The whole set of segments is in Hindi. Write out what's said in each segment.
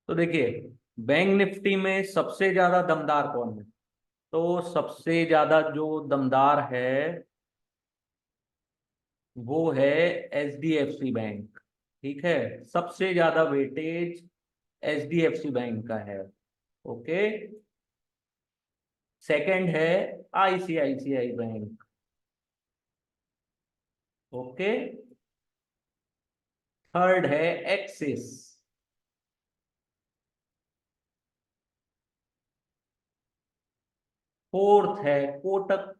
तो देखिए, बैंक निफ्टी में सबसे ज्यादा दमदार कौन है? तो सबसे ज्यादा जो दमदार है वो है एचडीएफसी बैंक। ठीक है, सबसे ज्यादा वेटेज एचडीएफसी बैंक का है। ओके। सेकंड है आईसीआईसीआई बैंक। ओके। थर्ड है एक्सिस। फोर्थ है कोटक।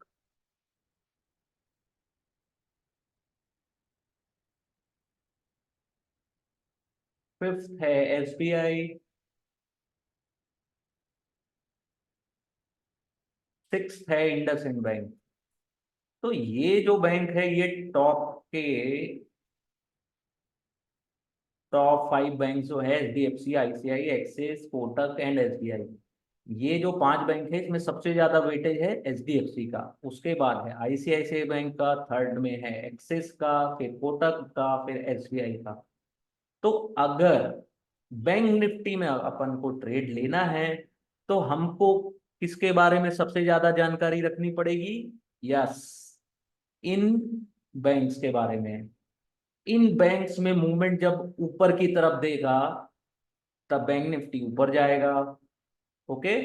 फिफ्थ है एसबीआई। सिक्स है इंडसइंड बैंक। तो ये जो बैंक है ये टॉप फाइव बैंक जो है, HDFC, ICI, axis, Kotak and SBI. ये जो पांच बैंक है इसमें सबसे ज्यादा वेटेज है एचडीएफसी का। उसके बाद है आईसीआईसीआई बैंक का, थर्ड में है एक्सिस का, फिर कोटक का, फिर एसबीआई का। तो अगर बैंक निफ्टी में अपन को ट्रेड लेना है तो हमको किसके बारे में सबसे ज्यादा जानकारी रखनी पड़ेगी? यस, इन बैंक्स के बारे में। इन बैंक्स में मूवमेंट जब ऊपर की तरफ देगा तब बैंक निफ्टी ऊपर जाएगा। ओके।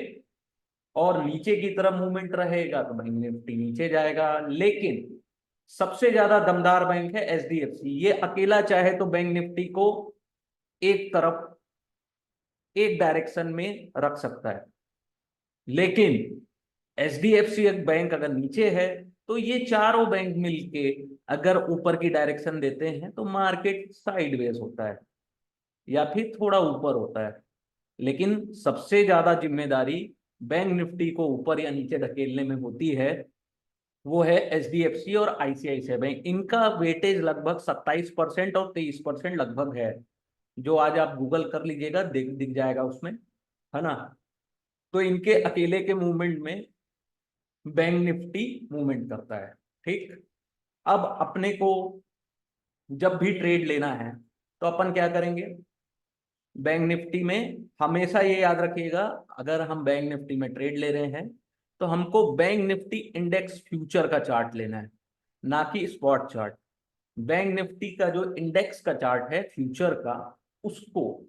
और नीचे की तरफ मूवमेंट रहेगा तो बैंक निफ्टी नीचे जाएगा। लेकिन सबसे ज्यादा दमदार बैंक है एचडीएफसी। ये अकेला चाहे तो बैंक निफ्टी को एक तरफ, एक डायरेक्शन में रख सकता है। लेकिन एचडीएफसी एक बैंक अगर नीचे है तो ये चारों बैंक मिलके अगर ऊपर की डायरेक्शन देते हैं तो मार्केट साइडवेज होता है या फिर थोड़ा ऊपर होता है। लेकिन सबसे ज्यादा जिम्मेदारी बैंक निफ्टी को ऊपर या नीचे धकेलने में होती है वो है एचडीएफसी और आईसीआईसीआई बैंक। इनका वेटेज लगभग 27% और 23% लगभग है। जो आज आप गूगल कर लीजिएगा, दिख दिख जाएगा उसमें, है ना। तो इनके अकेले के मूवमेंट में बैंक निफ्टी मूवमेंट करता है। ठीक। अब अपने को जब भी ट्रेड लेना है तो अपन क्या करेंगे? बैंक निफ्टी में हमेशा ये याद रखिएगा, अगर हम बैंक निफ्टी में ट्रेड ले रहे हैं तो हमको बैंक निफ्टी इंडेक्स फ्यूचर का चार्ट लेना है, ना कि स्पॉट चार्ट। बैंक निफ्टी का जो इंडेक्स का चार्ट है फ्यूचर का, उसको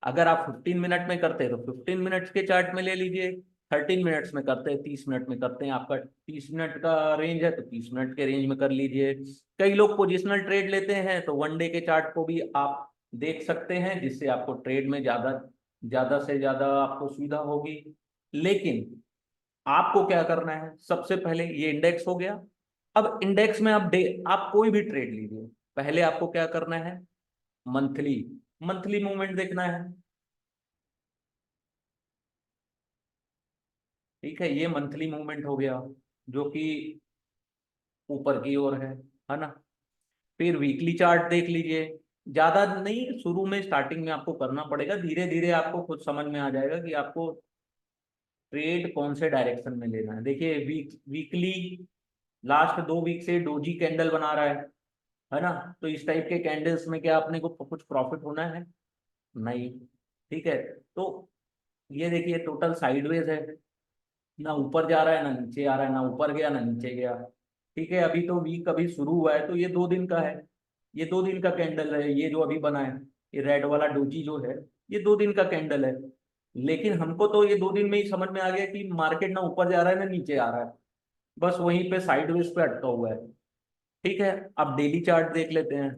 अगर आप 15 मिनट में करते हैं तो 15 मिनट्स के चार्ट में ले लीजिए। 13 मिनट्स में करते हैं, 30 मिनट में करते हैं, आपका 30 मिनट का रेंज है तो 30 मिनट के रेंज में कर लीजिए। कई लोग पोजिशनल ट्रेड लेते हैं तो वन डे के चार्ट को भी आप देख सकते हैं, जिससे आपको ट्रेड में ज्यादा ज्यादा से ज्यादा आपको सुविधा होगी। लेकिन आपको क्या करना है? सबसे पहले ये इंडेक्स हो गया। अब इंडेक्स में आप कोई भी ट्रेड लीजिए, पहले आपको क्या करना है? मंथली मंथली मूवमेंट देखना है। ठीक है, ये मंथली मूवमेंट हो गया जो कि ऊपर की ओर है ना। फिर वीकली चार्ट देख लीजिए। ज्यादा नहीं, शुरू में स्टार्टिंग में आपको करना पड़ेगा, धीरे धीरे आपको खुद समझ में आ जाएगा कि आपको ट्रेड कौन से डायरेक्शन में लेना है। देखिए, वीकली लास्ट 2 वीक से डोजी कैंडल बना रहा है ना। तो इस टाइप के कैंडल्स में क्या अपने को कुछ प्रॉफिट होना है? नहीं। ठीक है। तो ये देखिए, टोटल साइडवेज है, ना ऊपर जा रहा है ना नीचे आ रहा है, ना ऊपर गया ना नीचे गया। ठीक है, अभी तो वीक अभी शुरू हुआ है तो ये 2 दिन का है। ये 2 दिन का कैंडल है, ये जो अभी बना है, ये रेड वाला डोजी जो है, ये 2 दिन का कैंडल है। लेकिन हमको तो ये 2 दिन में ही समझ में आ गया कि मार्केट ना ऊपर जा रहा है ना नीचे आ रहा है, बस वहीं पे साइडवेज पे अटका हुआ है। ठीक है। अब डेली चार्ट देख लेते हैं।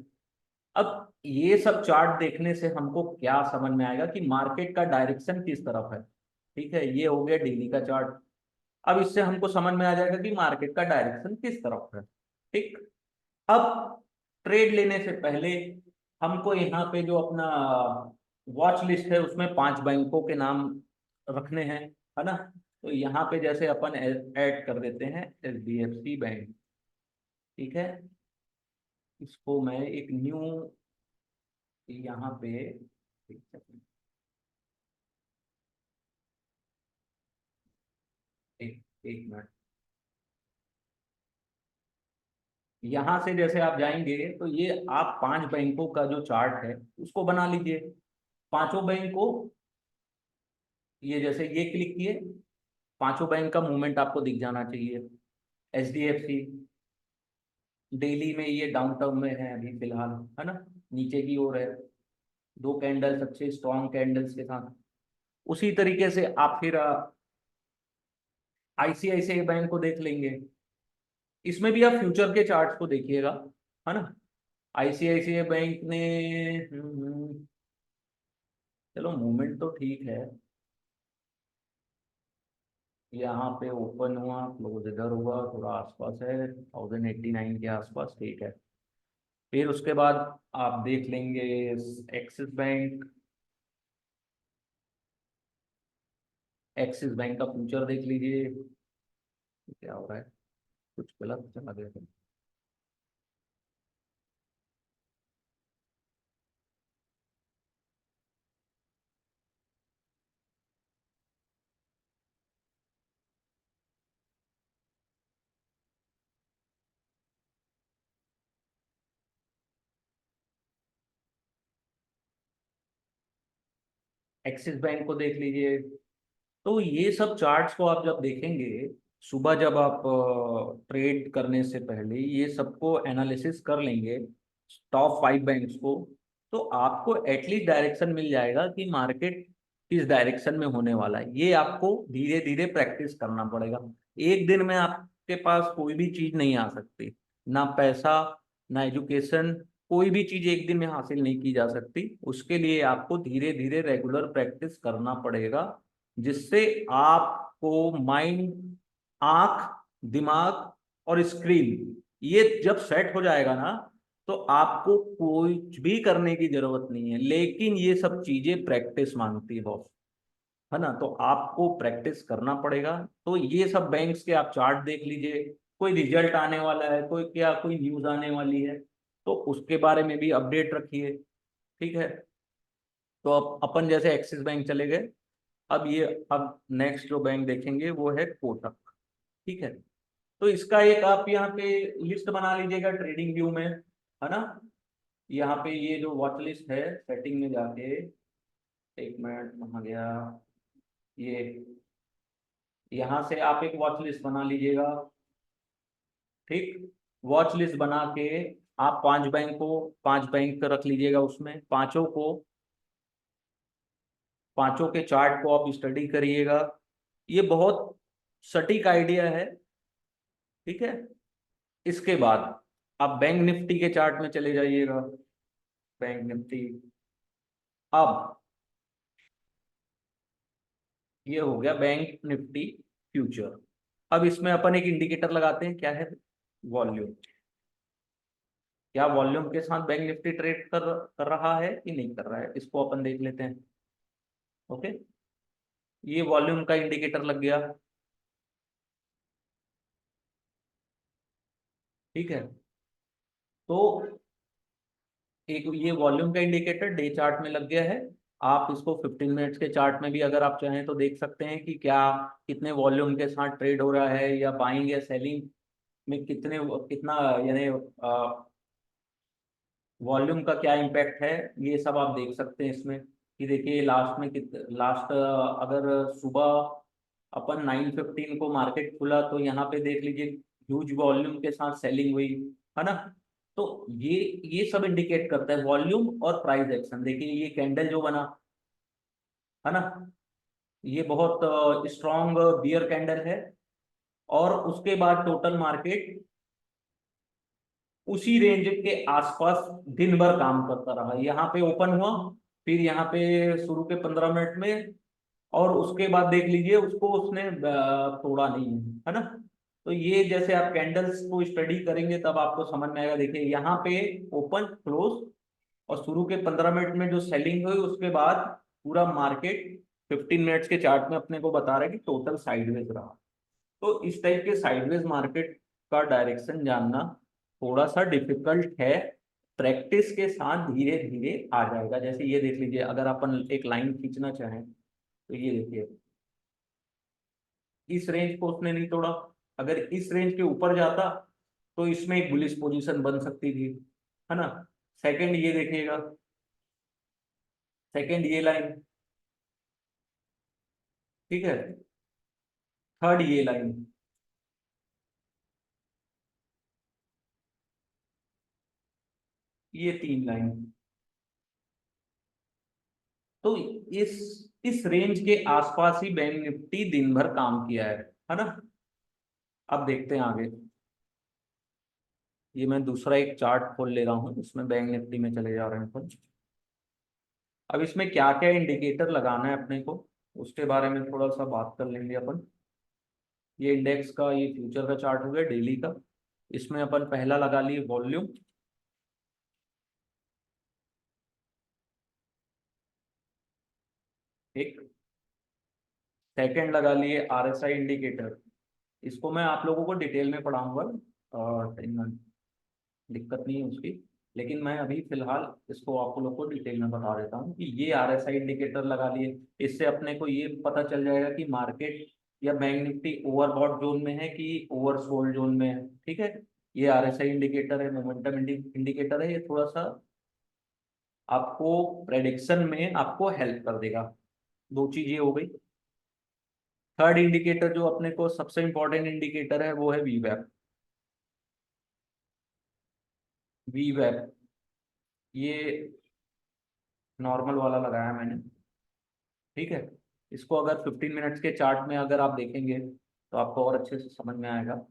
अब ये सब चार्ट देखने से हमको क्या समझ में आएगा कि मार्केट का डायरेक्शन किस तरफ है। ठीक है, ये हो गया डेली का चार्ट। अब इससे हमको समझ में आ जाएगा कि मार्केट का डायरेक्शन किस तरफ है। ठीक। अब ट्रेड लेने से पहले हमको यहाँ पे जो अपना वॉच लिस्ट है उसमें 5 बैंकों के नाम रखने हैं, है ना। तो यहाँ पे जैसे अपन ऐड कर देते हैं एचडीएफसी बैंक। ठीक है। इसको मैं एक न्यू यहाँ पे, एक सेकंड, एक एक मिनट। यहाँ से जैसे आप जाएंगे तो ये आप 5 बैंकों का जो चार्ट है उसको बना लीजिए। पांचों बैंक को ये जैसे ये क्लिक किए, पांचों बैंक का मूवमेंट आपको दिख जाना चाहिए। HDFC डेली में ये डाउन टर्म में है अभी फिलहाल, है ना, नीचे की ओर है, दो कैंडल्स अच्छे स्ट्रॉन्ग कैंडल्स के साथ। उसी तरीके से आप फिर ICICI बैंक को देख लेंगे। इसमें भी आप फ्यूचर के चार्ट्स को देखिएगा, है ना। ICICI बैंक ने चलो मूवमेंट तो ठीक है, यहाँ पे ओपन हुआ, क्लोज इधर हुआ, थोड़ा आसपास है 1089 के आसपास, ठीक है। फिर उसके बाद आप देख लेंगे एक्सिस बैंक। एक्सिस बैंक का फ्यूचर देख लीजिए, क्या हो रहा है, कुछ गलत चला गया था। एक्सिस बैंक को देख लीजिए। तो ये सब चार्ट्स को आप जब देखेंगे, सुबह जब आप ट्रेड करने से पहले ये सबको एनालिसिस कर लेंगे, टॉप 5 बैंक्स को, तो आपको एटलीस्ट डायरेक्शन मिल जाएगा कि मार्केट किस डायरेक्शन में होने वाला है। ये आपको धीरे धीरे प्रैक्टिस करना पड़ेगा। एक दिन में आपके पास कोई भी चीज नहीं आ सकती, ना पैसा, ना एजुकेशन, कोई भी चीज एक दिन में हासिल नहीं की जा सकती। उसके लिए आपको धीरे धीरे रेगुलर प्रैक्टिस करना पड़ेगा, जिससे आपको माइंड, आंख, दिमाग और स्क्रीन, ये जब सेट हो जाएगा ना, तो आपको कुछ भी करने की जरूरत नहीं है। लेकिन ये सब चीजें प्रैक्टिस मांगती है बॉस, है ना। तो आपको प्रैक्टिस करना पड़ेगा। तो ये सब बैंक्स के आप चार्ट देख लीजिए, कोई रिजल्ट आने वाला है, कोई क्या, कोई न्यूज आने वाली है, तो उसके बारे में भी अपडेट रखिए, ठीक है। तो अब अपन जैसे एक्सिस बैंक चले गए, अब ये, अब नेक्स्ट जो बैंक देखेंगे वो है कोटक, ठीक है। तो इसका एक आप यहाँ पे लिस्ट बना लीजिएगा ट्रेडिंग व्यू में, है ना। यहाँ पे ये जो वॉच लिस्ट है, सेटिंग में जाके, एक मिनट कहाँ गया ये, यहाँ से आप एक वॉच लिस्ट बना लीजिएगा, ठीक। वॉच लिस्ट बना के आप 5 बैंक को, 5 बैंक रख लीजिएगा, उसमें पांचों को, पांचों के चार्ट को आप स्टडी करिएगा। ये बहुत सटीक आइडिया है, ठीक है। इसके बाद आप बैंक निफ्टी के चार्ट में चले जाइएगा। बैंक निफ्टी, अब ये हो गया बैंक निफ्टी फ्यूचर। अब इसमें अपन एक इंडिकेटर लगाते हैं, क्या है, वॉल्यूम। क्या वॉल्यूम के साथ बैंक निफ्टी ट्रेड कर रहा है कि नहीं कर रहा है, इसको अपन देख लेते हैं। ओके, ये वॉल्यूम का इंडिकेटर लग गया, ठीक है। तो एक ये वॉल्यूम का इंडिकेटर डे चार्ट में लग गया है। आप इसको 15 मिनट्स के चार्ट में भी अगर आप चाहें तो देख सकते हैं कि क्या, कितने वॉल्यूम के साथ ट्रेड हो रहा है, या बाइंग या सेलिंग में कितने, कितना, यानी वॉल्यूम का क्या इम्पैक्ट है। ये सब आप देख सकते हैं इसमें, कि देखिए लास्ट में लास्ट, अगर सुबह अपन 9:15 को मार्केट खुला, तो यहाँ पे देख लीजिए ह्यूज वॉल्यूम के साथ सेलिंग हुई, है ना। तो ये सब इंडिकेट करता है वॉल्यूम और प्राइस एक्शन। देखिए ये कैंडल जो बना, है ना, ये बहुत स्ट्रॉन्ग बियर कैंडल है, और उसके बाद टोटल मार्केट उसी रेंज के आसपास दिन भर काम करता रहा। यहाँ पे ओपन हुआ, फिर यहाँ पे शुरू के 15 मिनट में, और उसके बाद देख लीजिए उसको उसने तोड़ा नहीं है ना। तो ये जैसे आप कैंडल्स को स्टडी करेंगे तब आपको समझ में आएगा। देखिए यहाँ पे ओपन क्लोज, और शुरू के 15 मिनट में जो सेलिंग हुई, उसके बाद पूरा मार्केट 15 मिनट्स के चार्ट में अपने को बता रहा है कि टोटल साइडवेज रहा। तो इस टाइप के साइडवेज मार्केट का डायरेक्शन जानना थोड़ा सा डिफिकल्ट है। प्रैक्टिस के साथ धीरे धीरे आ जाएगा। जैसे ये देख लीजिए, अगर अपन एक लाइन खींचना चाहें, तो ये देखिए इस रेंज को उसने नहीं तोड़ा। अगर इस रेंज के ऊपर जाता तो इसमें एक बुलिश पोजीशन बन सकती थी, है ना। सेकंड ये देखिएगा, सेकंड ये लाइन, ठीक है। थर्ड ये लाइन, ये तीन लाइन। तो इस रेंज के आसपास ही बैंक निफ्टी दिन भर काम किया है ना। अब देखते हैं आगे। ये मैं दूसरा एक चार्ट खोल ले रहा हूँ, इसमें बैंक निफ्टी में चले जा रहे हैं अपन। अब इसमें क्या क्या इंडिकेटर लगाना है अपने को, उसके बारे में थोड़ा सा बात कर लेंगे अपन। ये इंडेक्स का, ये फ्यूचर का चार्ट हो गया डेली का। इसमें अपन पहला लगा लिए वॉल्यूम। एक सेकंड लगा लिए आरएसआई इंडिकेटर। इसको मैं आप लोगों को डिटेल में पढ़ाऊंगा और दिक्कत नहीं है उसकी। लेकिन मैं अभी फिलहाल इसको आप लोग को डिटेल में बता देता हूँ कि ये आरएसआई इंडिकेटर लगा लिए। इससे अपने को ये पता चल जाएगा कि मार्केट या बैंक निफ्टी ओवरबॉट जोन में है कि ओवरसोल्ड जोन में है। ठीक है। ये आरएसआई इंडिकेटर है, मोमेंटम इंडिकेटर है, ये थोड़ा सा आपको प्रेडिक्शन में आपको हेल्प कर देगा। दो चीज ये हो गई। थर्ड इंडिकेटर जो अपने को सबसे इंपॉर्टेंट इंडिकेटर है वो है वीवैप। वीवैप ये नॉर्मल वाला लगाया मैंने। ठीक है। इसको अगर 15 मिनट्स के चार्ट में अगर आप देखेंगे तो आपको और अच्छे से समझ में आएगा।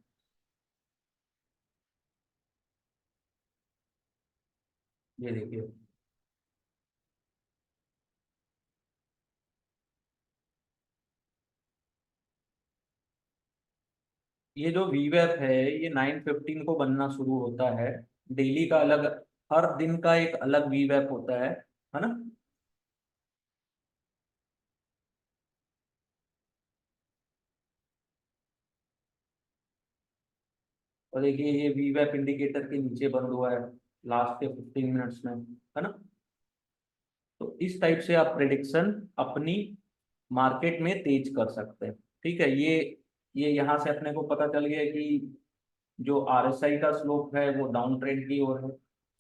ये देखिए, ये जो वीवेप है ये 9:15 को बनना शुरू होता है। डेली का अलग, हर दिन का एक अलग वीवेप होता है ना। और देखिए ये वीवेप इंडिकेटर के नीचे बंद हुआ है लास्ट के 15 मिनट्स में, है ना। तो इस टाइप से आप प्रिडिक्शन अपनी मार्केट में तेज कर सकते हैं। ठीक है। ये यहाँ से अपने को पता चल गया कि जो आरएसआई का स्लोप है वो डाउन ट्रेंड की ओर है।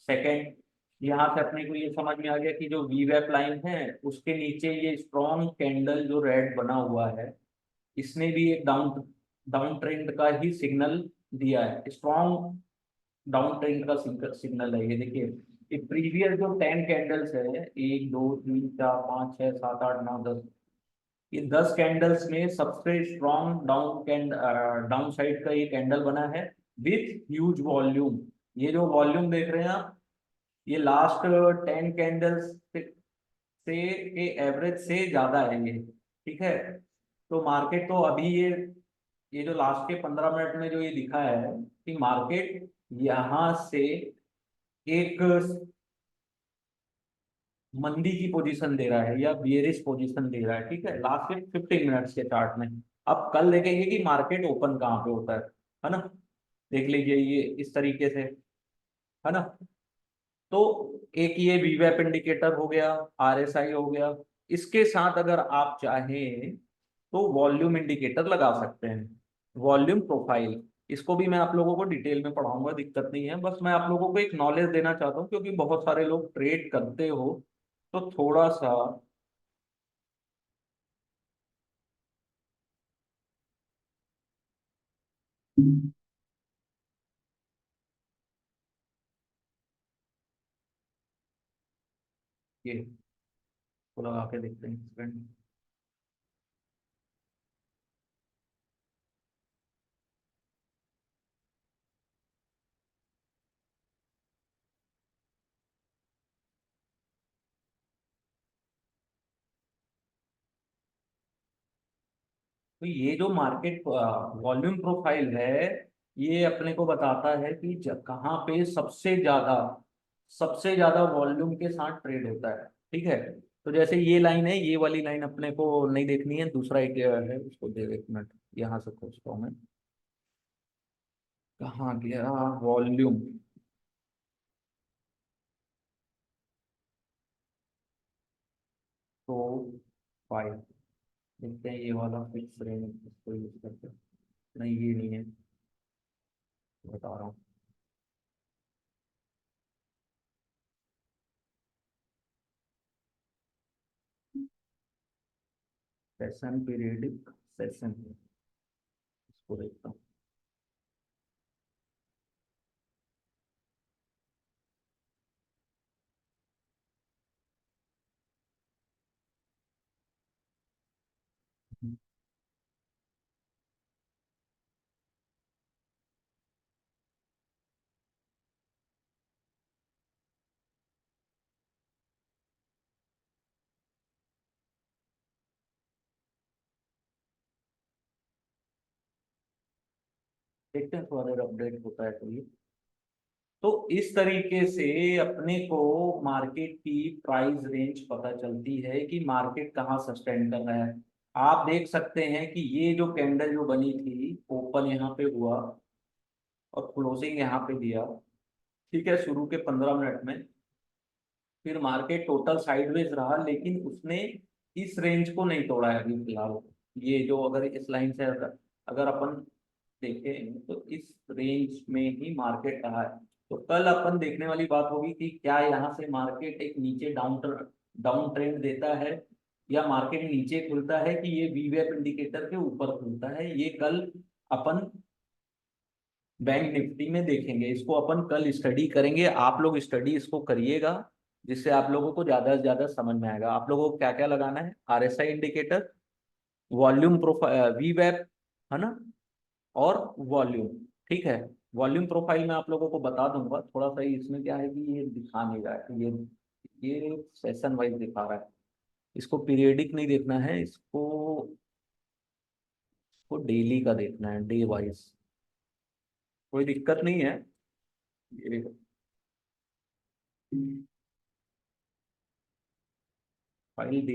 सेकंड, यहाँ से अपने को ये समझ में आ गया कि जो वीवैप लाइन है उसके नीचे ये स्ट्रॉन्ग कैंडल जो रेड बना हुआ है, इसने भी एक डाउन डाउन ट्रेंड का ही सिग्नल दिया है। स्ट्रॉन्ग डाउन ट्रेंड का सिग्नल है ये देखिए। ये प्रीवियस जो 10 कैंडल्स है, 1 2 3 4 5 6 7 8 9 10, ये 10 कैंडल्स में सबसे स्ट्रॉन्ग डाउन साइड का ये कैंडल बना है विथ ह्यूज वॉल्यूम। ये जो वॉल्यूम देख रहे हैं आप, ये लास्ट 10 कैंडल्स से के एवरेज से ज्यादा है ये। ठीक है। तो मार्केट तो अभी ये जो लास्ट के 15 मिनट में जो ये दिखा है कि मार्केट यहाँ से एक मंदी की पोजीशन दे रहा है या बियरिश पोजीशन दे रहा है। ठीक है, लास्ट के 15 मिनट्स के चार्ट में। अब कल देखेंगे कि मार्केट ओपन कहाँ पे होता है ना। देख लीजिए ये इस तरीके से, है ना। तो एक ये वीवैप इंडिकेटर हो गया, आरएसआई हो गया। इसके साथ अगर आप चाहें तो वॉल्यूम इंडिकेटर लगा सकते हैं, वॉल्यूम प्रोफाइल। इसको भी मैं आप लोगों को डिटेल में पढ़ाऊंगा, दिक्कत नहीं है। बस मैं आप लोगों को एक नॉलेज देना चाहता हूँ क्योंकि बहुत सारे लोग ट्रेड करते हो, तो थोड़ा सा ये को लगा के देखते हैं फ्रेंड। तो ये जो मार्केट वॉल्यूम प्रोफाइल है, ये अपने को बताता है कि कहाँ पे सबसे ज्यादा वॉल्यूम के साथ ट्रेड होता है। ठीक है। तो जैसे ये लाइन है, ये वाली लाइन अपने को नहीं देखनी है, दूसरा एक है उसको दे, एक मिनट यहाँ से खोजता हूँ मैं। कहाँ गया वॉल्यूम। तो 5 देखते हैं, ये वाला फिक्स रेंज इसको यूज करते हैं। नहीं ये नहीं है, बता रहा हूँ। सेशन पीरियडिक सेशन, इसको देखता हूँ। देखते हैं थोड़ा देर अपडेट होता है तो ये। तो इस तरीके से अपने को मार्केट की प्राइस रेंज पता चलती है कि मार्केट कहाँ सस्टेन कर रहा है। आप देख सकते हैं कि ये जो कैंडल जो बनी थी, ओपन यहाँ पे हुआ और क्लोजिंग यहाँ पे दिया, ठीक है, शुरू के 15 मिनट में। फिर मार्केट टोटल साइडवेज रहा, लेकिन उसने इस रेंज को नहीं तोड़ा है अभी फिलहाल। ये जो अगर इस लाइन से अगर अपन देखें तो इस रेंज में ही मार्केट रहा है। तो कल अपन देखने वाली बात होगी कि क्या यहाँ से मार्केट एक नीचे डाउन ट्रेंड देता है, या मार्केट नीचे खुलता है, कि ये वीवेप इंडिकेटर के ऊपर खुलता है। ये कल अपन बैंक निफ्टी में देखेंगे। इसको अपन कल स्टडी करेंगे, आप लोग स्टडी इसको करिएगा, जिससे आप लोगों को ज्यादा से ज्यादा समझ में आएगा। आप लोगों को क्या क्या लगाना है, आरएसआई इंडिकेटर, वॉल्यूम प्रोफाइल, वीवेप, है ना, और वॉल्यूम। ठीक है, वॉल्यूम प्रोफाइल में आप लोगों को बता दूंगा। थोड़ा सा ही इसमें क्या है कि ये दिखा नहीं रहा है, ये सेशन वाइज दिखा रहा है। इसको पीरियडिक नहीं देखना है, इसको डेली का देखना है, डे वाइज। कोई दिक्कत नहीं है ये। फाइल डे,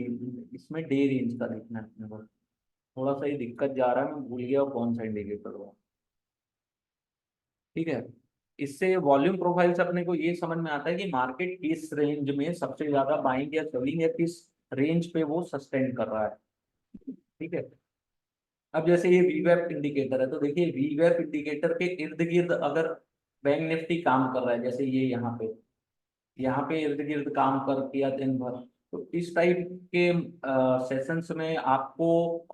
इसमें डे रेंज का देखना है अपने को। थोड़ा सा ही दिक्कत जा रहा है, मैं भूल गया कौन सा इंडिकेटर हुआ। ठीक है, इससे वॉल्यूम प्रोफाइल से अपने को ये समझ में आता है कि मार्केट किस रेंज में सबसे ज्यादा बाइंग या सेलिंग, या किस रेंज पे वो सस्टेन कर रहा है। ठीक है, अब जैसे ये वीवेप इंडिकेटर है, तो देखिए वीवेप इंडिकेटर के इर्द गिर्द अगर बैंक निफ्टी काम कर रहा है, जैसे ये यहाँ पे इर्द गिर्द काम कर किया दिन भर, तो इस टाइप के सेशंस में आपको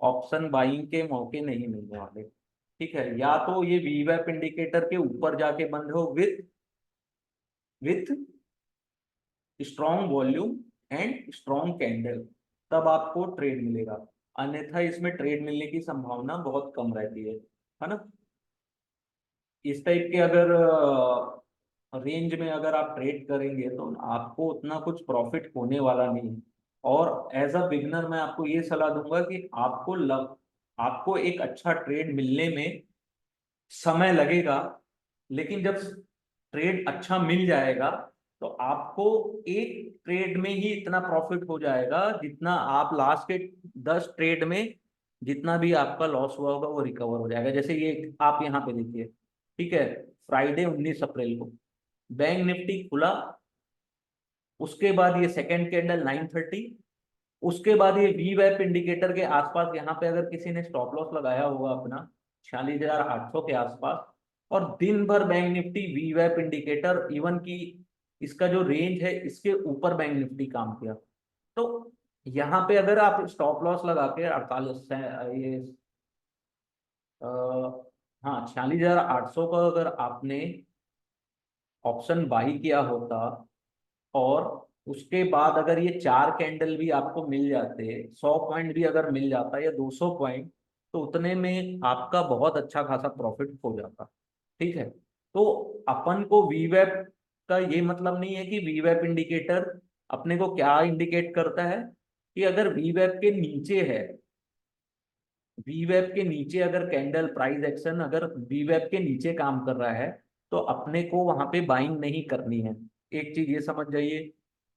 ऑप्शन बाइंग के मौके नहीं मिलने वाले। ठीक है, या तो ये वीवेप इंडिकेटर के ऊपर जाके बंद हो with strong volume and strong candle, तब आपको ट्रेड मिलेगा। अन्यथा इसमें ट्रेड मिलने की संभावना बहुत कम रहती है ना। इस टाइप के अगर रेंज में अगर आप ट्रेड करेंगे तो आपको उतना कुछ प्रॉफिट होने वाला नहीं है। और एज अ बिगनर मैं आपको ये सलाह दूंगा कि आपको एक अच्छा ट्रेड मिलने में समय लगेगा, लेकिन जब ट्रेड अच्छा मिल जाएगा तो आपको एक ट्रेड में ही इतना प्रॉफिट हो जाएगा जितना आप लास्ट के 10 ट्रेड में जितना भी आपका लॉस हुआ होगा वो रिकवर हो जाएगा। जैसे ये आप यहाँ पे देखिए, ठीक है, फ्राइडे 19 अप्रैल को बैंक निफ्टी खुला, उसके बाद ये सेकंड कैंडल 9:30, उसके बाद ये वी वैप इंडिकेटर के आसपास यहाँ पे अगर किसी ने स्टॉप लॉस लगाया होगा अपना 46,800 के आसपास, और दिन भर बैंक निफ्टी वी वैप इंडिकेटर इवन की इसका जो रेंज है इसके ऊपर बैंक निफ्टी काम किया। तो यहाँ पे अगर आप स्टॉप लॉस लगा के 48 ये आ, हाँ 46,800 का अगर आपने ऑप्शन बाई किया होता, और उसके बाद अगर ये 4 कैंडल भी आपको मिल जाते, 100 पॉइंट भी अगर मिल जाता या 200 पॉइंट, तो उतने में आपका बहुत अच्छा खासा प्रॉफिट हो जाता। ठीक है, तो अपन को वीवेप का ये मतलब नहीं है कि वीवेप इंडिकेटर अपने को क्या इंडिकेट करता है, कि अगर वीवेप के नीचे है, वीवेप के नीचे अगर कैंडल प्राइस एक्शन अगर वीवेप के नीचे काम कर रहा है, तो अपने को वहां पे बाइंग नहीं करनी है। एक चीज ये समझ जाइए।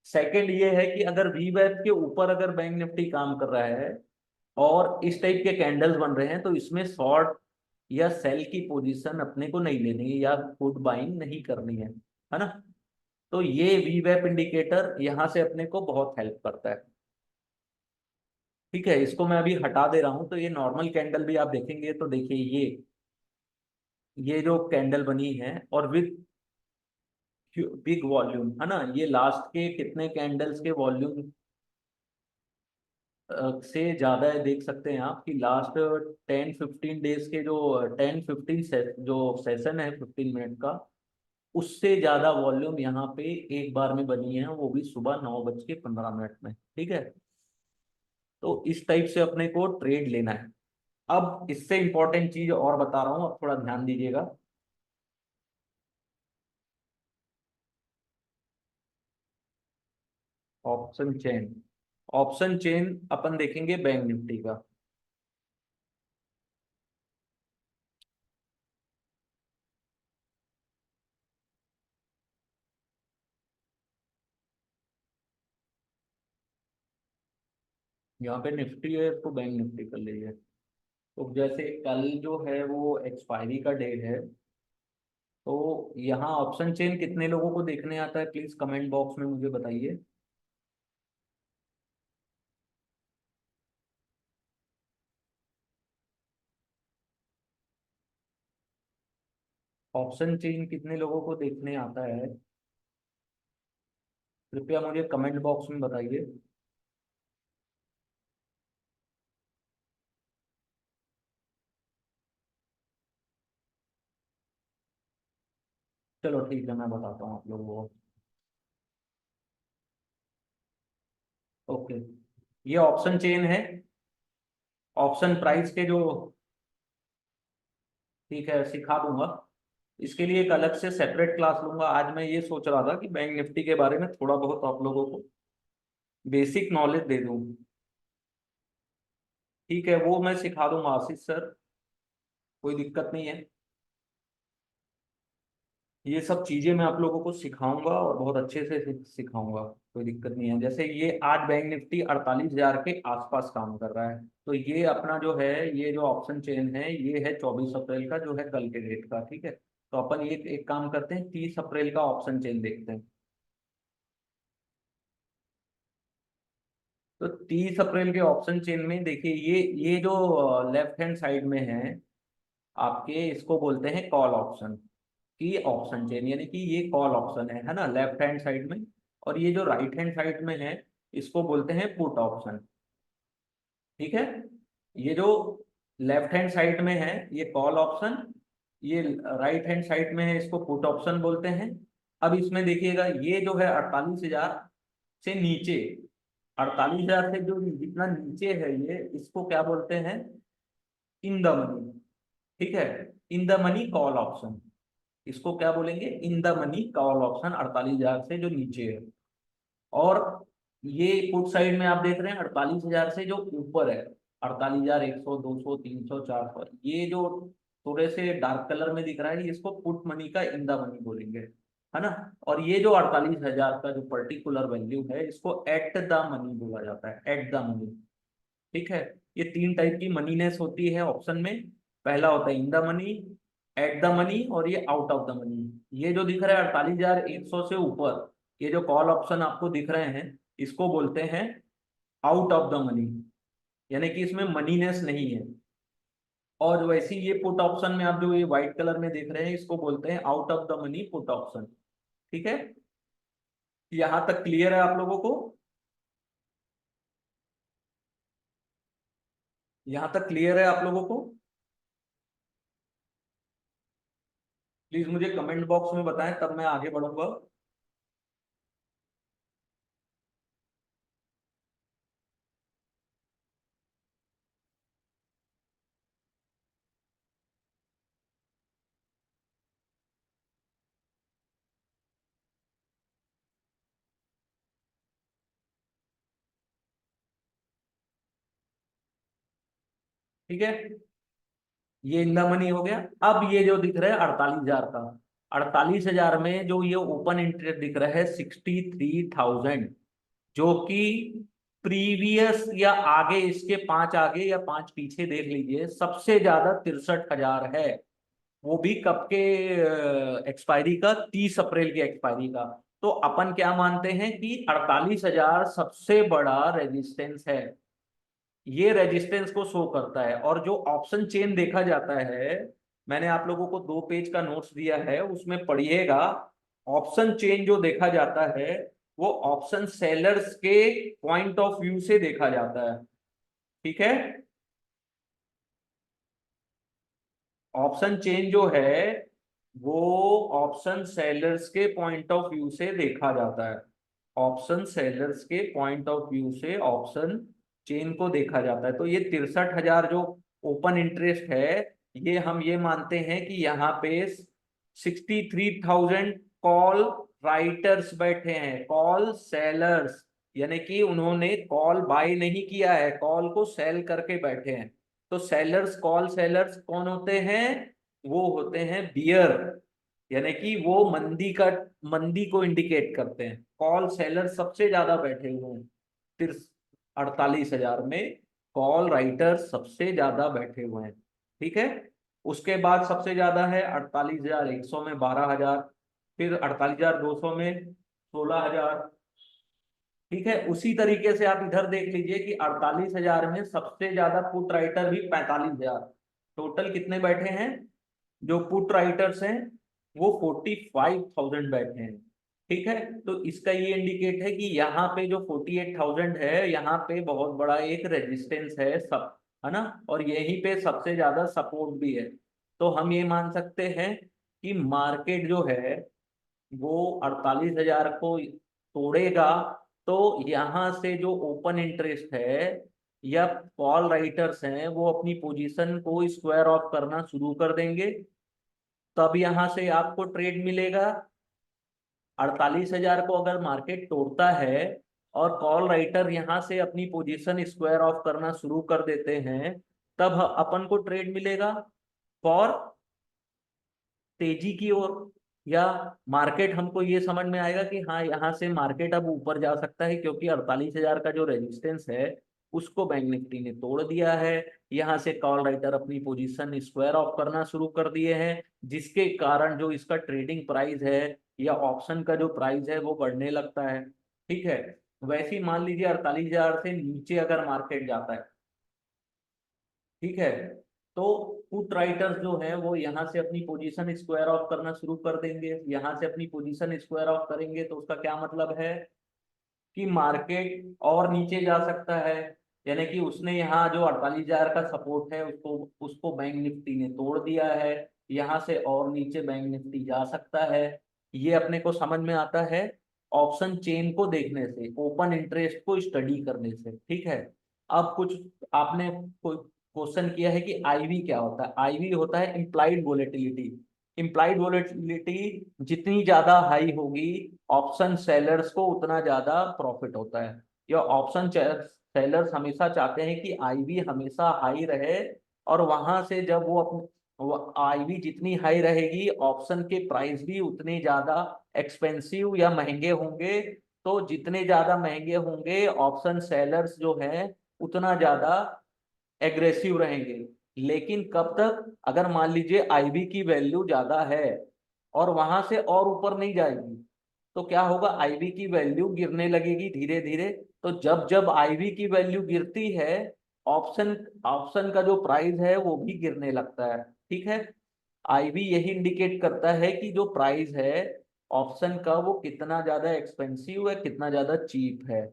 सेकंड ये है कि अगर वीवेप के ऊपर अगर बैंक निफ्टी काम कर रहा है और इस टाइप के कैंडल्स बन रहे हैं, तो इसमें शॉर्ट या सेल की पोजीशन अपने को नहीं लेनी है, या गुड बाइंग नहीं करनी है ना। तो ये वीवेप इंडिकेटर यहाँ से अपने को बहुत हेल्प करता है। ठीक है, इसको मैं अभी हटा दे रहा हूं, तो ये नॉर्मल कैंडल भी आप देखेंगे तो देखिए ये जो कैंडल बनी है और विद बिग वॉल्यूम, है ना, ये लास्ट के कितने कैंडल्स के वॉल्यूम, से ज्यादा है, देख सकते हैं आप कि लास्ट 10-15 डेज के जो 10-15 जो सेशन है 15 मिनट का, उससे ज्यादा वॉल्यूम यहाँ पे एक बार में बनी है, वो भी सुबह 9:15 में। ठीक है, तो इस टाइप से अपने को ट्रेड लेना है। अब इससे इंपॉर्टेंट चीज और बता रहा हूँ, अब थोड़ा ध्यान दीजिएगा। ऑप्शन चेन, ऑप्शन चेन अपन देखेंगे बैंक निफ्टी का। यहाँ पे निफ्टी है, इसको बैंक निफ्टी कर लीजिए। तो जैसे कल जो है वो एक्सपायरी का डेट है, तो यहाँ ऑप्शन चेन कितने लोगों को देखने आता है, प्लीज कमेंट बॉक्स में मुझे बताइए। ऑप्शन चेन कितने लोगों को देखने आता है, कृपया मुझे कमेंट बॉक्स में बताइए। चलो ठीक है, मैं बताता हूँ आप लोगों को। ओके, ये ऑप्शन चेन है, ऑप्शन प्राइस के जो, ठीक है सिखा दूंगा। इसके लिए एक अलग से सेपरेट क्लास लूंगा। आज मैं ये सोच रहा था कि बैंक निफ्टी के बारे में थोड़ा बहुत आप लोगों को बेसिक नॉलेज दे दूं। ठीक है, वो मैं सिखा दूंगा आशीष सर, कोई दिक्कत नहीं है। ये सब चीजें मैं आप लोगों को सिखाऊंगा और बहुत अच्छे से सिखाऊंगा, कोई दिक्कत नहीं है। जैसे ये आज बैंक निफ्टी 48,000 के आसपास काम कर रहा है, तो ये अपना जो है, ये जो ऑप्शन चेन है, ये है 24 अप्रैल का, जो है कल के डेट का। ठीक है, तो अपन ये एक काम करते हैं, 30 अप्रैल का ऑप्शन चेन देखते हैं। तो 30 अप्रैल के ऑप्शन चेन में देखिए, ये जो लेफ्ट हैंड साइड में है आपके, इसको बोलते हैं कॉल ऑप्शन की ऑप्शन चेन, यानी कि ये कॉल ऑप्शन है ना, लेफ्ट हैंड साइड में। और ये जो राइट हैंड साइड में है, इसको बोलते हैं पुट ऑप्शन। ठीक है, ये जो लेफ्ट हैंड साइड में है ये कॉल ऑप्शन, ये राइट हैंड साइड में है, इसको पुट ऑप्शन बोलते हैं। अब इसमें देखिएगा, ये जो है 48,000 से नीचे, 48,000 से जो जितना नीचे है, ये इसको क्या बोलते हैं, इन द मनी। ठीक है, in the money call option, इसको क्या बोलेंगे, in the money call option, 48,000 से जो नीचे है। और ये पुट साइड में आप देख रहे हैं 48,000 से जो ऊपर है, 48,100, 200, 300, 400, ये जो थोड़े से डार्क कलर में दिख रहा है, इसको पुट मनी का इन द मनी बोलेंगे, है ना। और ये जो 48,000 का जो पर्टिकुलर वैल्यू है, इसको एट द मनी बोला जाता है, एट द मनी। ठीक है, ये तीन टाइप की मनीनेस होती है ऑप्शन में। पहला होता है in the money, at the money, और ये आउट ऑफ द मनी। ये जो दिख रहा है 48,100 से ऊपर, ये जो कॉल ऑप्शन आपको दिख रहे हैं, इसको बोलते हैं आउट ऑफ द मनी, यानी कि इसमें मनीनेस नहीं है। और वैसे ही ये पुट ऑप्शन में आप जो ये व्हाइट कलर में देख रहे हैं, इसको बोलते हैं out of the money put option. ठीक है, यहां तक क्लियर है आप लोगों को? यहां तक क्लियर है आप लोगों को? प्लीज मुझे कमेंट बॉक्स में बताएं, तब मैं आगे बढ़ूंगा। ठीक है, ये इन द मनी हो गया। अब ये जो दिख रहा है 48,000 का, 48,000 में जो ये ओपन इंटरेस्ट दिख रहा है 63,000, जो कि प्रीवियस या आगे, इसके पांच आगे या पांच पीछे देख लीजिए, सबसे ज्यादा 63,000 है। वो भी कब के एक्सपायरी का, 30 अप्रैल के एक्सपायरी का। तो अपन क्या मानते हैं कि 48,000 सबसे बड़ा रेजिस्टेंस है, ये रेजिस्टेंस को शो करता है। और जो ऑप्शन चेन देखा जाता है, मैंने आप लोगों को 2 पेज का नोट्स दिया है, उसमें पढ़िएगा। ऑप्शन चेन जो देखा जाता है, वो ऑप्शन सेलर्स के पॉइंट ऑफ व्यू से देखा जाता है। ठीक है। ऑप्शन चेन जो है वो ऑप्शन सेलर्स के पॉइंट ऑफ व्यू से देखा जाता है। ऑप्शन सेलर्स के पॉइंट ऑफ व्यू से ऑप्शन चेन को देखा जाता है। तो ये 63,000 जो ओपन इंटरेस्ट है, ये हम ये मानते हैं कि यहाँ पे 63,000 कॉल राइटर्स बैठे हैं, कॉल सेलर्स, यानी कि उन्होंने कॉल बाय नहीं किया है, कॉल को सेल करके बैठे हैं। तो सेलर्स, कॉल सेलर्स कौन होते हैं? वो होते हैं बियर, यानी कि वो मंदी को इंडिकेट करते हैं। कॉल सेलर सबसे ज्यादा बैठे हुए हैं, फिर 48,000 में कॉल राइटर सबसे ज्यादा बैठे हुए हैं। ठीक है। उसके बाद सबसे ज्यादा है 48,100 में 12,000, फिर 48,200 में 16,000। ठीक है। उसी तरीके से आप इधर देख लीजिए कि 48,000 में सबसे ज्यादा पुट राइटर भी 45,000। टोटल कितने बैठे हैं जो पुट राइटर्स हैं? वो 45,000 बैठे हैं। ठीक है। तो इसका ये इंडिकेट है कि यहाँ पे जो 48,000 है, यहाँ पे बहुत बड़ा एक रेजिस्टेंस है सब, है ना, और यहीं पे सबसे ज्यादा सपोर्ट भी है। तो हम ये मान सकते हैं कि मार्केट जो है वो 48,000 को तोड़ेगा। तो यहाँ से जो ओपन इंटरेस्ट है या कॉल राइटर्स हैं, वो अपनी पोजीशन को स्क्वायर ऑफ करना शुरू कर देंगे। तब यहाँ से आपको ट्रेड मिलेगा। 48,000 को अगर मार्केट तोड़ता है और कॉल राइटर यहाँ से अपनी पोजीशन स्क्वायर ऑफ करना शुरू कर देते हैं, तब अपन को ट्रेड मिलेगा फॉर तेजी की ओर। या मार्केट, हमको ये समझ में आएगा कि हाँ, यहाँ से मार्केट अब ऊपर जा सकता है, क्योंकि 48,000 का जो रेजिस्टेंस है उसको बैंक निफ्टी ने तोड़ दिया है। यहाँ से कॉल राइटर अपनी पोजीशन स्क्वायर ऑफ करना शुरू कर दिए हैं, जिसके कारण जो इसका ट्रेडिंग प्राइस है या ऑप्शन का जो प्राइस है वो बढ़ने लगता है। ठीक है। वैसे ही मान लीजिए 48,000 से नीचे अगर मार्केट जाता है, ठीक है, तो पुट राइटर्स जो है वो यहाँ से अपनी पोजीशन स्क्वायर ऑफ करना शुरू कर देंगे। यहाँ से अपनी पोजीशन स्क्वायर ऑफ करेंगे तो उसका क्या मतलब है कि मार्केट और नीचे जा सकता है। यानी कि उसने यहाँ जो 48,000 का सपोर्ट है उसको उसको बैंक निफ्टी ने तोड़ दिया है। यहाँ से और नीचे बैंक निफ्टी जा सकता है। ये अपने को समझ में आता है ऑप्शन चेन को देखने से, ओपन इंटरेस्ट को स्टडी करने से। ठीक है। अब कुछ आपने कोई क्वेश्चन किया है कि आईवी क्या होता है? आईवी होता है इम्प्लाइड वोलेटिलिटी। इम्प्लाइड वोलेटिलिटी जितनी ज्यादा हाई होगी ऑप्शन सेलर्स को उतना ज्यादा प्रॉफिट होता है। या ऑप्शन सेलर्स हमेशा चाहते हैं कि आईवी हमेशा हाई रहे, और वहां से जब वो अपने आईवी जितनी हाई रहेगी ऑप्शन के प्राइस भी उतने ज्यादा एक्सपेंसिव या महंगे होंगे। तो जितने ज्यादा महंगे होंगे ऑप्शन सेलर्स जो हैं उतना ज्यादा एग्रेसिव रहेंगे। लेकिन कब तक? अगर मान लीजिए आईवी की वैल्यू ज्यादा है और वहां से और ऊपर नहीं जाएगी, तो क्या होगा? आईवी की वैल्यू गिरने लगेगी धीरे धीरे। तो जब जब आईवी की वैल्यू गिरती है, ऑप्शन ऑप्शन का जो प्राइस है वो भी गिरने लगता है। ठीक है। आईवी यही इंडिकेट करता है कि जो प्राइस है ऑप्शन का वो कितना ज्यादा एक्सपेंसिव है, कितना ज्यादा चीप है।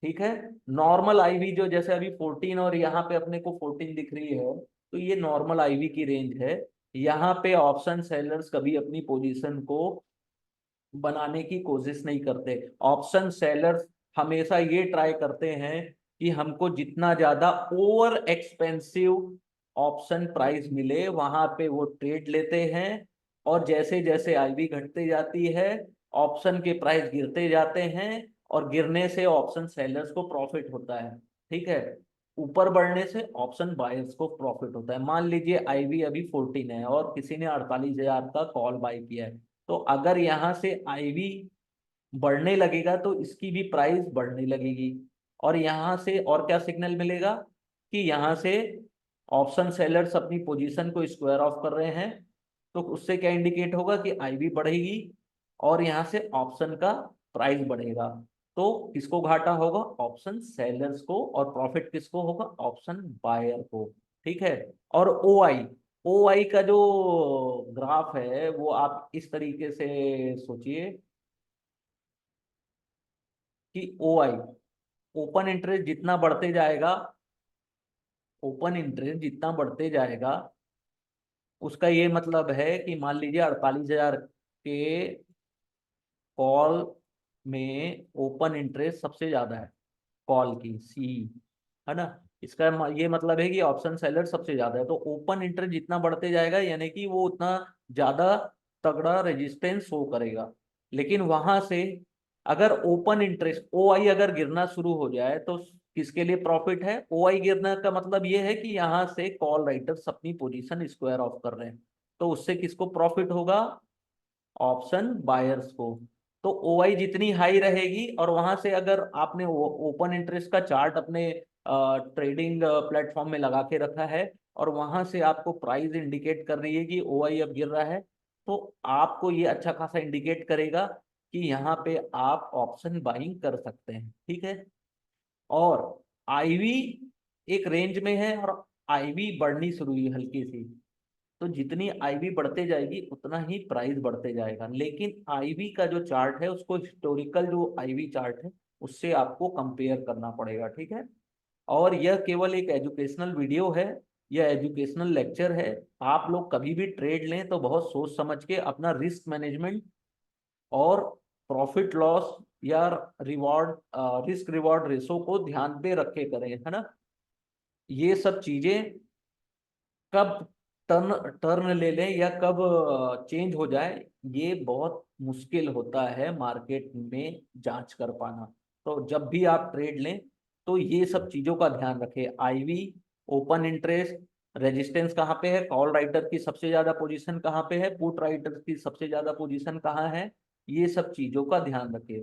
ठीक है। नॉर्मल आईवी जो जैसे अभी 14 और यहाँ पे अपने को 14 दिख रही है, तो ये नॉर्मल आईवी की रेंज है। यहाँ पे ऑप्शन सेलर्स कभी अपनी पोजीशन को बनाने की कोशिश नहीं करते। ऑप्शन सेलर्स हमेशा ये ट्राई करते हैं कि हमको जितना ज्यादा ओवर एक्सपेंसिव ऑप्शन प्राइस मिले वहां पे वो ट्रेड लेते हैं। और जैसे जैसे आईवी घटती जाती है ऑप्शन के प्राइस गिरते जाते हैं, और गिरने से ऑप्शन सेलर्स को प्रॉफिट होता है। ठीक है। ऊपर बढ़ने से ऑप्शन बायर्स को प्रॉफिट होता है। मान लीजिए आईवी अभी 14 है और किसी ने 48,000 का कॉल बाय किया है, तो अगर यहाँ से आईवी बढ़ने लगेगा तो इसकी भी प्राइस बढ़ने लगेगी। और यहाँ से और क्या सिग्नल मिलेगा कि यहाँ से ऑप्शन सेलर्स अपनी पोजीशन को स्क्वायर ऑफ कर रहे हैं। तो उससे क्या इंडिकेट होगा कि आईवी बढ़ेगी और यहाँ से ऑप्शन का प्राइस बढ़ेगा। तो किसको घाटा होगा? ऑप्शन सेलर्स को। और प्रॉफिट किसको होगा? ऑप्शन बायर को। ठीक है। और ओ आई, ओ आई का जो ग्राफ है वो आप इस तरीके से सोचिए कि ओ आई, ओपन इंटरेस्ट जितना बढ़ते जाएगा ओपन इंटरेस्ट जितना बढ़ते जाएगा, उसका ये मतलब है कि मान लीजिए 48,000 के कॉल में ओपन इंटरेस्ट सबसे ज्यादा है, कॉल की सी, है ना। इसका ये मतलब है कि ऑप्शन सेलर सबसे ज्यादा है, तो ओपन इंटरेस्ट जितना बढ़ते जाएगा यानी कि वो उतना ज्यादा तगड़ा रेजिस्टेंस शो करेगा। लेकिन वहां से अगर ओपन इंटरेस्ट ओ आई अगर गिरना शुरू हो जाए तो किसके लिए प्रॉफिट है? ओ आई गिरने का मतलब ये है कि यहाँ से कॉल राइटर्स अपनी पोजीशन स्क्वायर ऑफ कर रहे हैं, तो उससे किसको प्रॉफिट होगा? ऑप्शन बायर्स को। तो ओआई जितनी हाई रहेगी, और वहां से अगर आपने ओपन इंटरेस्ट का चार्ट अपने ट्रेडिंग प्लेटफॉर्म में लगा के रखा है, और वहां से आपको प्राइस इंडिकेट कर रही है कि ओआई अब गिर रहा है, तो आपको ये अच्छा खासा इंडिकेट करेगा कि यहाँ पे आप ऑप्शन बाइंग कर सकते हैं, ठीक है। और आईवी एक रेंज में है, और आईवी बढ़नी शुरू हुई हल्की सी, तो जितनी आईवी बढ़ते जाएगी उतना ही प्राइस बढ़ते जाएगा। लेकिन आईवी का जो चार्ट है उसको हिस्टोरिकल जो आईवी चार्ट है उससे आपको कंपेयर करना पड़ेगा, ठीक है। और यह केवल एक एजुकेशनल वीडियो है, यह एजुकेशनल लेक्चर है। आप लोग कभी भी ट्रेड लें तो बहुत सोच समझ के अपना रिस्क मैनेजमेंट और प्रॉफिट लॉस या रिवॉर्ड, रिस्क रिवॉर्ड रेशो को ध्यान पे रख के करें, है ना। ये सब चीजें कब टर्न टर्न ले लें या कब चेंज हो जाए, ये बहुत मुश्किल होता है मार्केट में जांच कर पाना। तो जब भी आप ट्रेड लें तो ये सब चीजों का ध्यान रखें। आईवी, ओपन इंटरेस्ट, रेजिस्टेंस कहाँ पे है, कॉल राइटर की सबसे ज्यादा पोजीशन कहाँ पे है, पुट राइटर की सबसे ज्यादा पोजीशन कहाँ है, ये सब चीजों का ध्यान रखिए।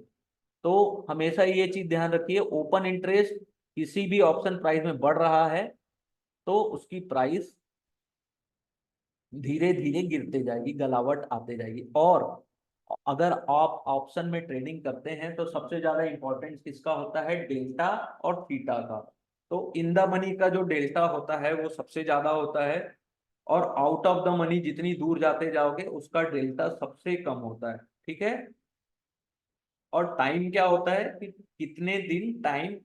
तो हमेशा ये चीज ध्यान रखिए, ओपन इंटरेस्ट किसी भी ऑप्शन प्राइस में बढ़ रहा है तो उसकी प्राइस धीरे धीरे गिरते जाएगी, गलावट आते जाएगी। और अगर आप ऑप्शन में ट्रेडिंग करते हैं तो सबसे ज्यादा इंपॉर्टेंस किसका होता है? डेल्टा और थीटा का। तो इन द मनी का जो डेल्टा होता है वो सबसे ज्यादा होता है, और आउट ऑफ द मनी जितनी दूर जाते जाओगे उसका डेल्टा सबसे कम होता है, ठीक है। और टाइम क्या होता है कि कितने दिन टाइम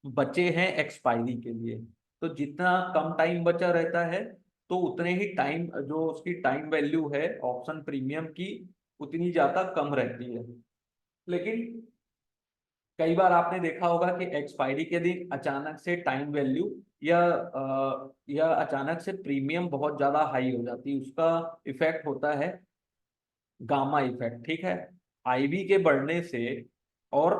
बचे हैं एक्सपायरी के लिए। तो जितना कम टाइम बचा रहता है तो उतने ही टाइम जो उसकी टाइम वैल्यू है ऑप्शन प्रीमियम की उतनी ज्यादा कम रहती है। लेकिन कई बार आपने देखा होगा कि एक्सपायरी के दिन अचानक से टाइम वैल्यू या अचानक से प्रीमियम बहुत ज्यादा हाई हो जाती है, उसका इफेक्ट होता है गामा इफेक्ट, ठीक है। आईवी के बढ़ने से और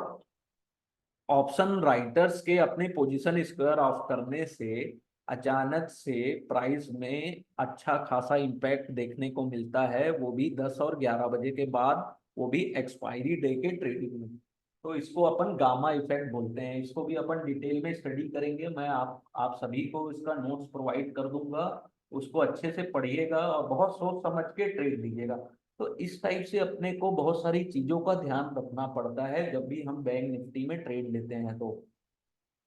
ऑप्शन राइटर्स के अपनी पोजीशन स्क्वायर ऑफ करने से अचानक से प्राइस में अच्छा खासा इम्पैक्ट देखने को मिलता है, वो भी 10 और 11 बजे के बाद, वो भी एक्सपायरी डे के ट्रेडिंग में। तो इसको अपन गामा इफेक्ट बोलते हैं, इसको भी अपन डिटेल में स्टडी करेंगे। मैं आप सभी को इसका नोट्स प्रोवाइड कर दूंगा, उसको अच्छे से पढ़िएगा और बहुत सोच समझ के ट्रेड लीजिएगा। तो इस टाइप से अपने को बहुत सारी चीजों का ध्यान रखना पड़ता है जब भी हम बैंक निफ्टी में ट्रेड लेते हैं, तो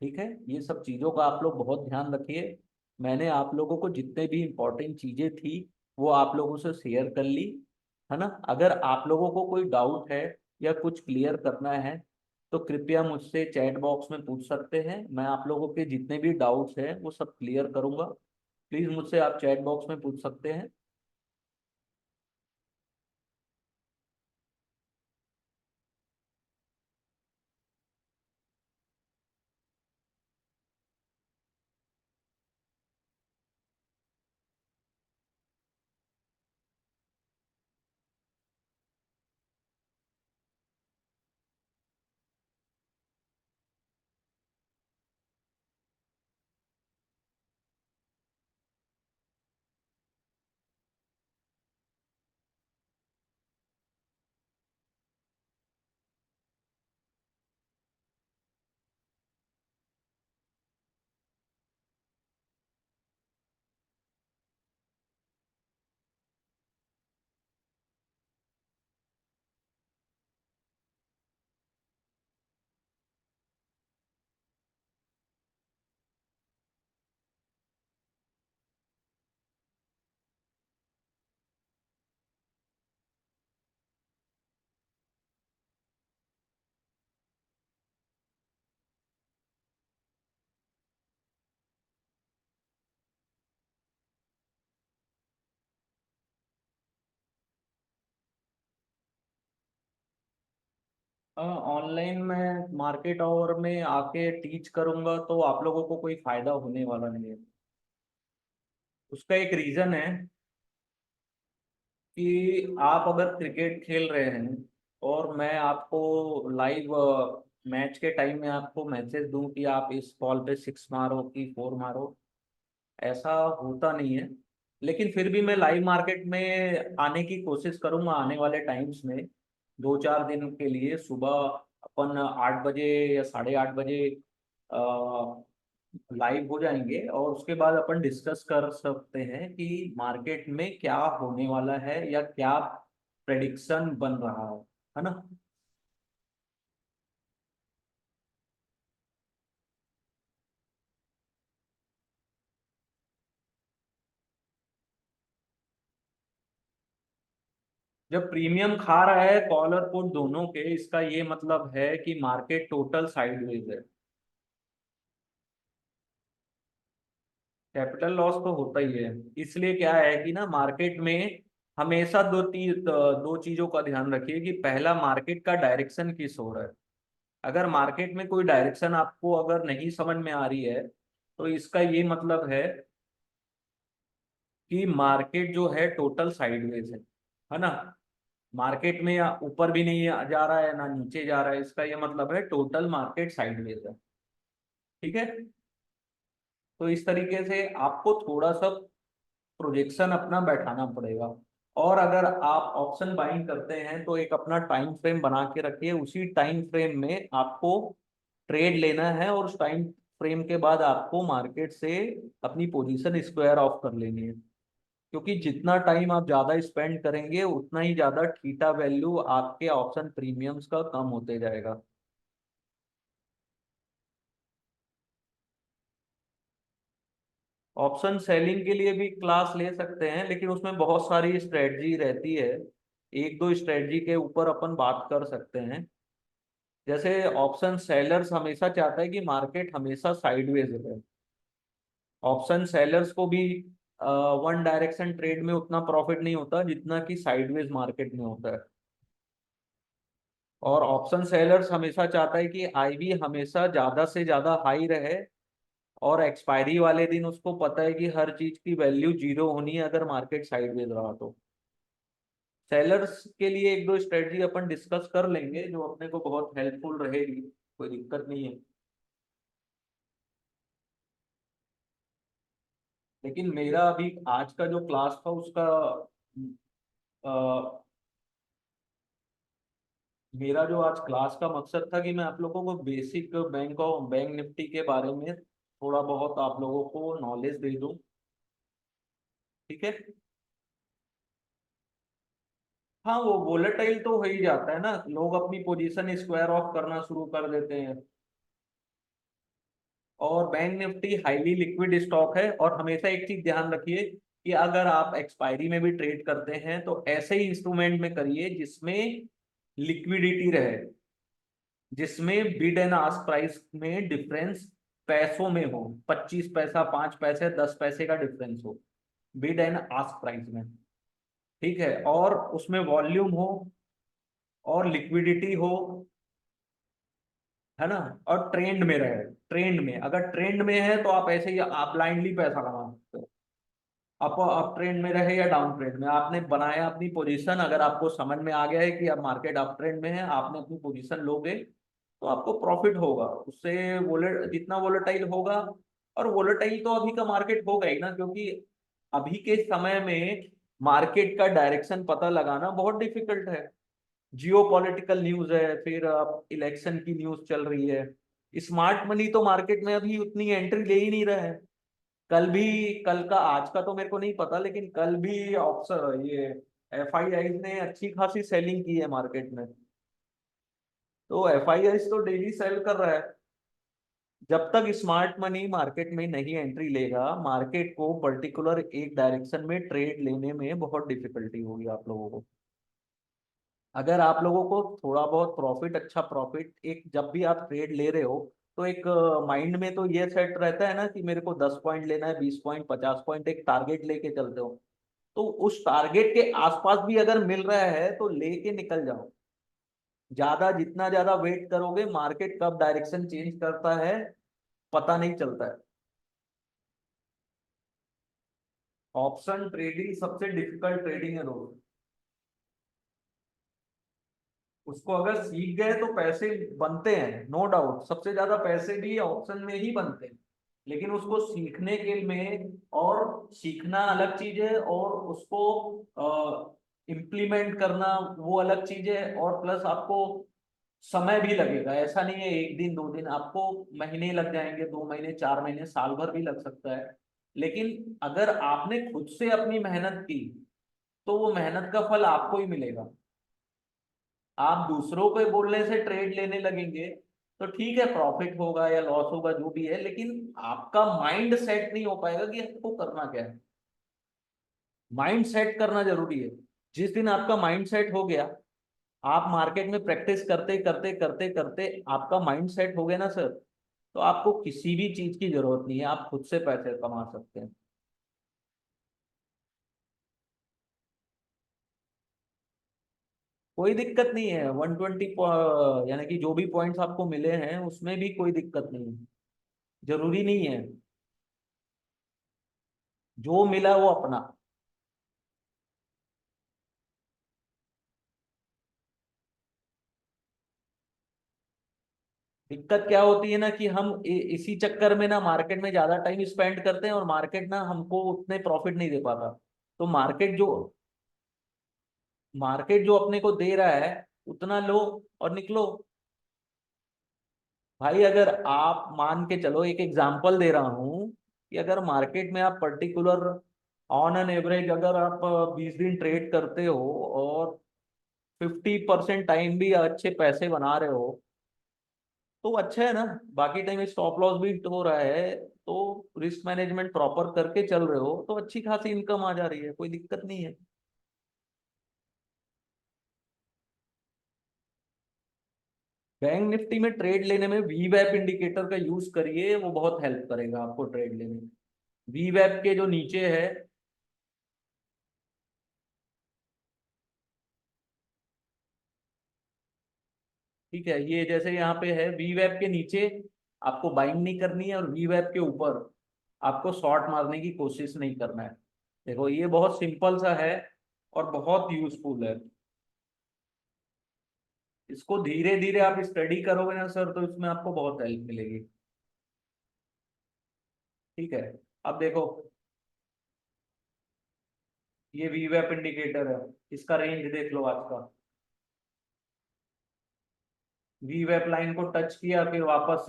ठीक है। ये सब चीजों का आप लोग बहुत ध्यान रखिए। मैंने आप लोगों को जितने भी इंपॉर्टेंट चीजें थी वो आप लोगों से शेयर कर ली, है ना। अगर आप लोगों को कोई डाउट है या कुछ क्लियर करना है तो कृपया मुझसे चैट बॉक्स में पूछ सकते हैं, मैं आप लोगों के जितने भी डाउट्स हैं वो सब क्लियर करूंगा। प्लीज मुझसे आप चैट बॉक्स में पूछ सकते हैं। ऑनलाइन में मार्केट और में आके टीच करूंगा तो आप लोगों को कोई फायदा होने वाला नहीं है। उसका एक रीजन है कि आप अगर क्रिकेट खेल रहे हैं और मैं आपको लाइव मैच के टाइम में आपको मैसेज दूं कि आप इस बॉल पे सिक्स मारो कि फोर मारो, ऐसा होता नहीं है। लेकिन फिर भी मैं लाइव मार्केट में आने की कोशिश करूंगा आने वाले टाइम्स में। 2-4 दिन के लिए सुबह अपन 8 बजे या 8:30 बजे लाइव हो जाएंगे और उसके बाद अपन डिस्कस कर सकते हैं कि मार्केट में क्या होने वाला है या क्या प्रेडिक्शन बन रहा है ना। जब प्रीमियम खा रहा है कॉल और पुट दोनों के, इसका ये मतलब है कि मार्केट टोटल साइडवेज है। कैपिटल लॉस तो होता ही है। इसलिए क्या है कि ना मार्केट में हमेशा दो चीजों का ध्यान रखिए कि पहला मार्केट का डायरेक्शन किस ओर है। अगर मार्केट में कोई डायरेक्शन आपको अगर नहीं समझ में आ रही है तो इसका ये मतलब है कि मार्केट जो है टोटल साइडवेज है ना। मार्केट में या ऊपर भी नहीं जा रहा है ना नीचे जा रहा है, इसका ये मतलब है टोटल मार्केट साइडवेज है। ठीक है। तो इस तरीके से आपको थोड़ा सा प्रोजेक्शन अपना बैठाना पड़ेगा। और अगर आप ऑप्शन बाइंग करते हैं तो एक अपना टाइम फ्रेम बना के रखिए, उसी टाइम फ्रेम में आपको ट्रेड लेना है और उस टाइम फ्रेम के बाद आपको मार्केट से अपनी पोजीशन स्क्वायर ऑफ कर लेनी है। क्योंकि जितना टाइम आप ज्यादा स्पेंड करेंगे उतना ही ज्यादा थीटा वैल्यू आपके ऑप्शन प्रीमियम्स का कम होते जाएगा। ऑप्शन सेलिंग के लिए भी क्लास ले सकते हैं लेकिन उसमें बहुत सारी स्ट्रेटजी रहती है। एक दो स्ट्रेटजी के ऊपर अपन बात कर सकते हैं। जैसे ऑप्शन सेलर्स हमेशा चाहता है कि मार्केट हमेशा साइडवेज रहे। ऑप्शन सेलर्स को भी वन डायरेक्शन ट्रेड में उतना प्रॉफिट नहीं होता जितना कि साइडवेज मार्केट में होता है। और ऑप्शन सेलर्स हमेशा चाहता है कि आईवी हमेशा ज्यादा से ज्यादा हाई रहे और एक्सपायरी वाले दिन उसको पता है कि हर चीज की वैल्यू जीरो होनी है अगर मार्केट साइडवेज रहा तो। सेलर्स के लिए एक दो स्ट्रेटजी अपन डिस्कस कर लेंगे जो अपने को बहुत हेल्पफुल रहेगी। कोई दिक्कत नहीं है। लेकिन मेरा अभी आज का जो क्लास था उसका अ, मेरा जो आज क्लास का मकसद था कि मैं आप लोगों को बेसिक बैंक और बैंक निफ्टी के बारे में थोड़ा बहुत आप लोगों को नॉलेज दे दूं। ठीक है। हाँ वो वोलेटाइल तो हो ही जाता है ना, लोग अपनी पोजीशन स्क्वायर ऑफ करना शुरू कर देते हैं। और bank Nifty highly liquid stock है और हमेशा एक चीज ध्यान रखिए कि अगर आप एक्सपायरी में भी ट्रेड करते हैं तो ऐसे ही इंस्ट्रूमेंट में करिए जिसमें लिक्विडिटी रहे, जिसमें बिड एंड आस्क प्राइस में डिफरेंस पैसों में हो, 25 पैसा 5 पैसे 10 पैसे का डिफरेंस हो बिड एंड आस्क प्राइस में। ठीक है। और उसमें वॉल्यूम हो और लिक्विडिटी हो, है ना। और ट्रेंड में रहे। ट्रेंड में अगर ट्रेंड में है तो आप ऐसे ही आप ब्लाइंडली पैसा कमा सकते हो। अप ट्रेंड में रहे या डाउन ट्रेंड में, आपने बनाया अपनी पोजीशन, अगर आपको समझ में आ गया है कि अब मार्केट अप ट्रेंड में है आपने अपनी पोजीशन लोगे तो आपको प्रॉफिट होगा उससे। जितना वोलेटाइल होगा, और वोलेटाइल तो अभी का मार्केट होगा ही ना, क्योंकि अभी के समय में मार्केट का डायरेक्शन पता लगाना बहुत डिफिकल्ट है। जियो पॉलिटिकल न्यूज है, फिर अब इलेक्शन की न्यूज चल रही है। स्मार्ट मनी तो मार्केट में अभी उतनी एंट्री ले ही नहीं रहा है। कल भी, कल का आज का तो मेरे को नहीं पता लेकिन कल भी ऑप्शन ये एफआईआई ने अच्छी खासी सेलिंग की है मार्केट में। तो एफआईआई तो डेली सेल कर रहा है। जब तक स्मार्ट मनी मार्केट में नहीं एंट्री लेगा मार्केट को पर्टिकुलर एक डायरेक्शन में ट्रेड लेने में बहुत डिफिकल्टी होगी आप लोगों को। अगर आप लोगों को थोड़ा बहुत प्रॉफिट, अच्छा प्रॉफिट, एक जब भी आप ट्रेड ले रहे हो तो एक माइंड में तो ये सेट रहता है ना कि मेरे को 10 पॉइंट लेना है, 20 पॉइंट 50 पॉइंट एक टारगेट लेके चलते हो। तो उस टारगेट के आसपास भी अगर मिल रहा है तो लेके निकल जाओ। ज्यादा, जितना ज्यादा वेट करोगे मार्केट कब डायरेक्शन चेंज करता है पता नहीं चलता है। ऑप्शन ट्रेडिंग सबसे डिफिकल्ट ट्रेडिंग है दोस्त। उसको अगर सीख गए तो पैसे बनते हैं, नो डाउट, सबसे ज्यादा पैसे भी ऑप्शन में ही बनते हैं। लेकिन उसको सीखने के में, और सीखना अलग चीज है, और उसको इम्प्लीमेंट करना वो अलग चीज है, और प्लस आपको समय भी लगेगा। ऐसा नहीं है एक दिन दो दिन, आपको महीने लग जाएंगे, 2 महीने 4 महीने साल भर भी लग सकता है। लेकिन अगर आपने खुद से अपनी मेहनत की तो वो मेहनत का फल आपको ही मिलेगा। आप दूसरों के बोलने से ट्रेड लेने लगेंगे तो ठीक है, प्रॉफिट होगा या लॉस होगा जो भी है, लेकिन आपका माइंड सेट नहीं हो पाएगा कि आपको करना क्या है। माइंड सेट करना जरूरी है। जिस दिन आपका माइंड सेट हो गया, आप मार्केट में प्रैक्टिस करते करते करते करते आपका माइंड सेट हो गया ना सर, तो आपको किसी भी चीज की जरूरत नहीं है, आप खुद से पैसे कमा सकते हैं। कोई दिक्कत नहीं है, 120 यानी कि जो भी पॉइंट्स आपको मिले हैं उसमें भी कोई दिक्कत नहीं है। जरूरी नहीं है, जो मिला वो अपना। दिक्कत क्या होती है ना कि हम इसी चक्कर में ना मार्केट में ज्यादा टाइम स्पेंड करते हैं, और मार्केट ना हमको उतने प्रॉफिट नहीं दे पाता। तो मार्केट जो अपने को दे रहा है उतना लो और निकलो। भाई अगर आप मान के चलो, एक एग्जांपल दे रहा हूं कि अगर मार्केट में आप पर्टिकुलर ऑन एन एवरेज अगर आप 20 दिन ट्रेड करते हो और 50% टाइम भी अच्छे पैसे बना रहे हो, तो अच्छा है ना। बाकी टाइम स्टॉप लॉस भी हो रहा है, तो रिस्क मैनेजमेंट प्रॉपर करके चल रहे हो तो अच्छी खासी इनकम आ जा रही है, कोई दिक्कत नहीं है। बैंक निफ्टी में ट्रेड लेने में वी वैप इंडिकेटर का यूज करिए, वो बहुत हेल्प करेगा आपको ट्रेड लेने में। वी वैप के जो नीचे है, ठीक है, ये जैसे यहाँ पे है वी वैप के नीचे आपको बाइंग नहीं करनी है, और वी वैप के ऊपर आपको शॉर्ट मारने की कोशिश नहीं करना है। देखो ये बहुत सिंपल सा है और बहुत यूजफुल है। इसको धीरे धीरे आप स्टडी करोगे ना सर, तो इसमें आपको बहुत हेल्प मिलेगी। ठीक है। अब देखो, ये वीवैप इंडिकेटर है, इसका रेंज देख लो आज का। वीवैप लाइन को टच किया, फिर वापस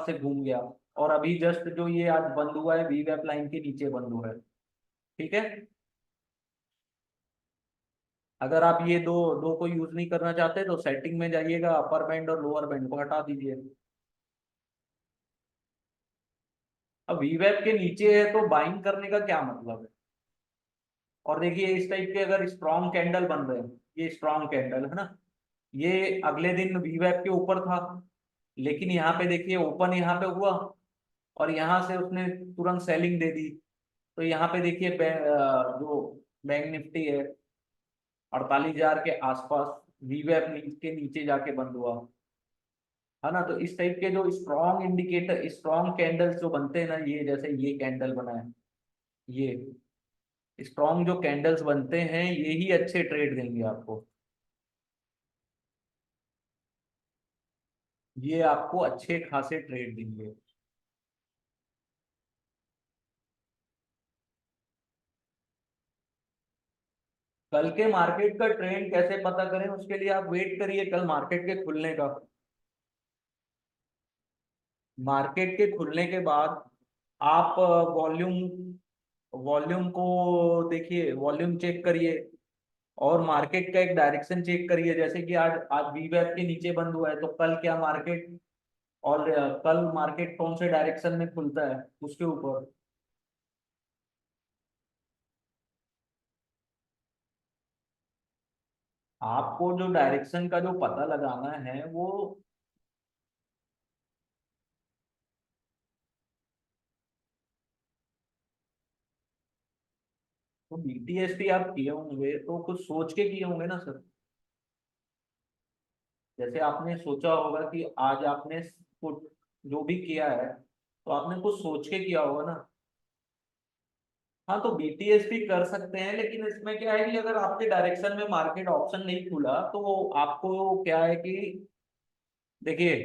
से घूम गया, और अभी जस्ट जो ये आज बंद हुआ है वीवैप लाइन के नीचे बंद हुआ है। ठीक है। अगर आप ये दो दो को यूज नहीं करना चाहते तो सेटिंग में जाइएगा, अपर बैंड और लोअर बैंड को हटा दीजिए। अब वीवैप के नीचे है तो बाइंग करने का क्या मतलब है। और देखिए इस टाइप के अगर स्ट्रॉन्ग कैंडल बन रहे हैं, ये स्ट्रॉन्ग कैंडल है ना, ये अगले दिन वीवैप के ऊपर था, लेकिन यहाँ पे देखिए ओपन यहाँ पे हुआ, और यहाँ से उसने तुरंत सेलिंग दे दी। तो यहाँ पे देखिए जो बैंक निफ्टी है 48,000 के आसपास वीवैप के नीचे जाके बंद हुआ, है ना। तो इस टाइप के जो स्ट्रॉन्ग इंडिकेटर, स्ट्रॉन्ग कैंडल्स जो बनते हैं ना, ये जैसे ये कैंडल बना है, ये स्ट्रॉन्ग जो कैंडल्स बनते हैं यही अच्छे ट्रेड देंगे आपको। ये आपको अच्छे खासे ट्रेड देंगे। कल के मार्केट का ट्रेंड कैसे पता करें, उसके लिए आप वेट करिए कल मार्केट के खुलने का। मार्केट के खुलने के बाद आप वॉल्यूम वॉल्यूम को देखिए, वॉल्यूम चेक करिए, और मार्केट का एक डायरेक्शन चेक करिए। जैसे कि आज आज वीवैप के नीचे बंद हुआ है, तो कल क्या मार्केट, और कल मार्केट कौन से डायरेक्शन में खुलता है उसके ऊपर। आपको जो डायरेक्शन का जो पता लगाना है वो, तो बीटीएसटी आप किए होंगे तो कुछ सोच के किए होंगे ना सर। जैसे आपने सोचा होगा कि आज आपने कुछ जो भी किया है तो आपने कुछ सोच के किया होगा ना। हाँ, तो बीटीएस भी कर सकते हैं, लेकिन इसमें क्या है कि अगर आपके डायरेक्शन में मार्केट ऑप्शन नहीं खुला तो आपको क्या है कि देखिए,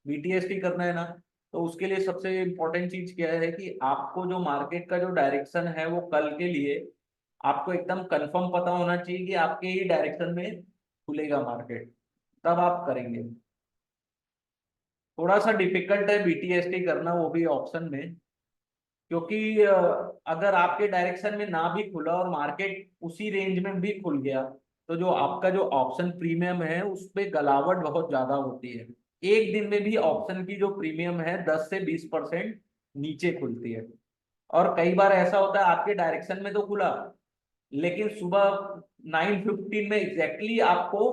बीटीएसटी करना है ना, तो उसके लिए सबसे इम्पोर्टेंट चीज क्या है कि आपको जो मार्केट का जो डायरेक्शन है वो कल के लिए आपको एकदम कंफर्म पता होना चाहिए कि आपके ही डायरेक्शन में खुलेगा मार्केट, तब आप करेंगे। थोड़ा सा डिफिकल्ट है बीटीएसटी करना, वो भी ऑप्शन में, क्योंकि अगर आपके डायरेक्शन में ना भी खुला और मार्केट उसी रेंज में भी खुल गया तो जो आपका जो ऑप्शन प्रीमियम है उस पे गलावट बहुत ज्यादा होती है। एक दिन में भी ऑप्शन की जो प्रीमियम है 10 से 20% नीचे खुलती है। और कई बार ऐसा होता है आपके डायरेक्शन में तो खुला, लेकिन सुबह 9:15 में एग्जैक्टली आपको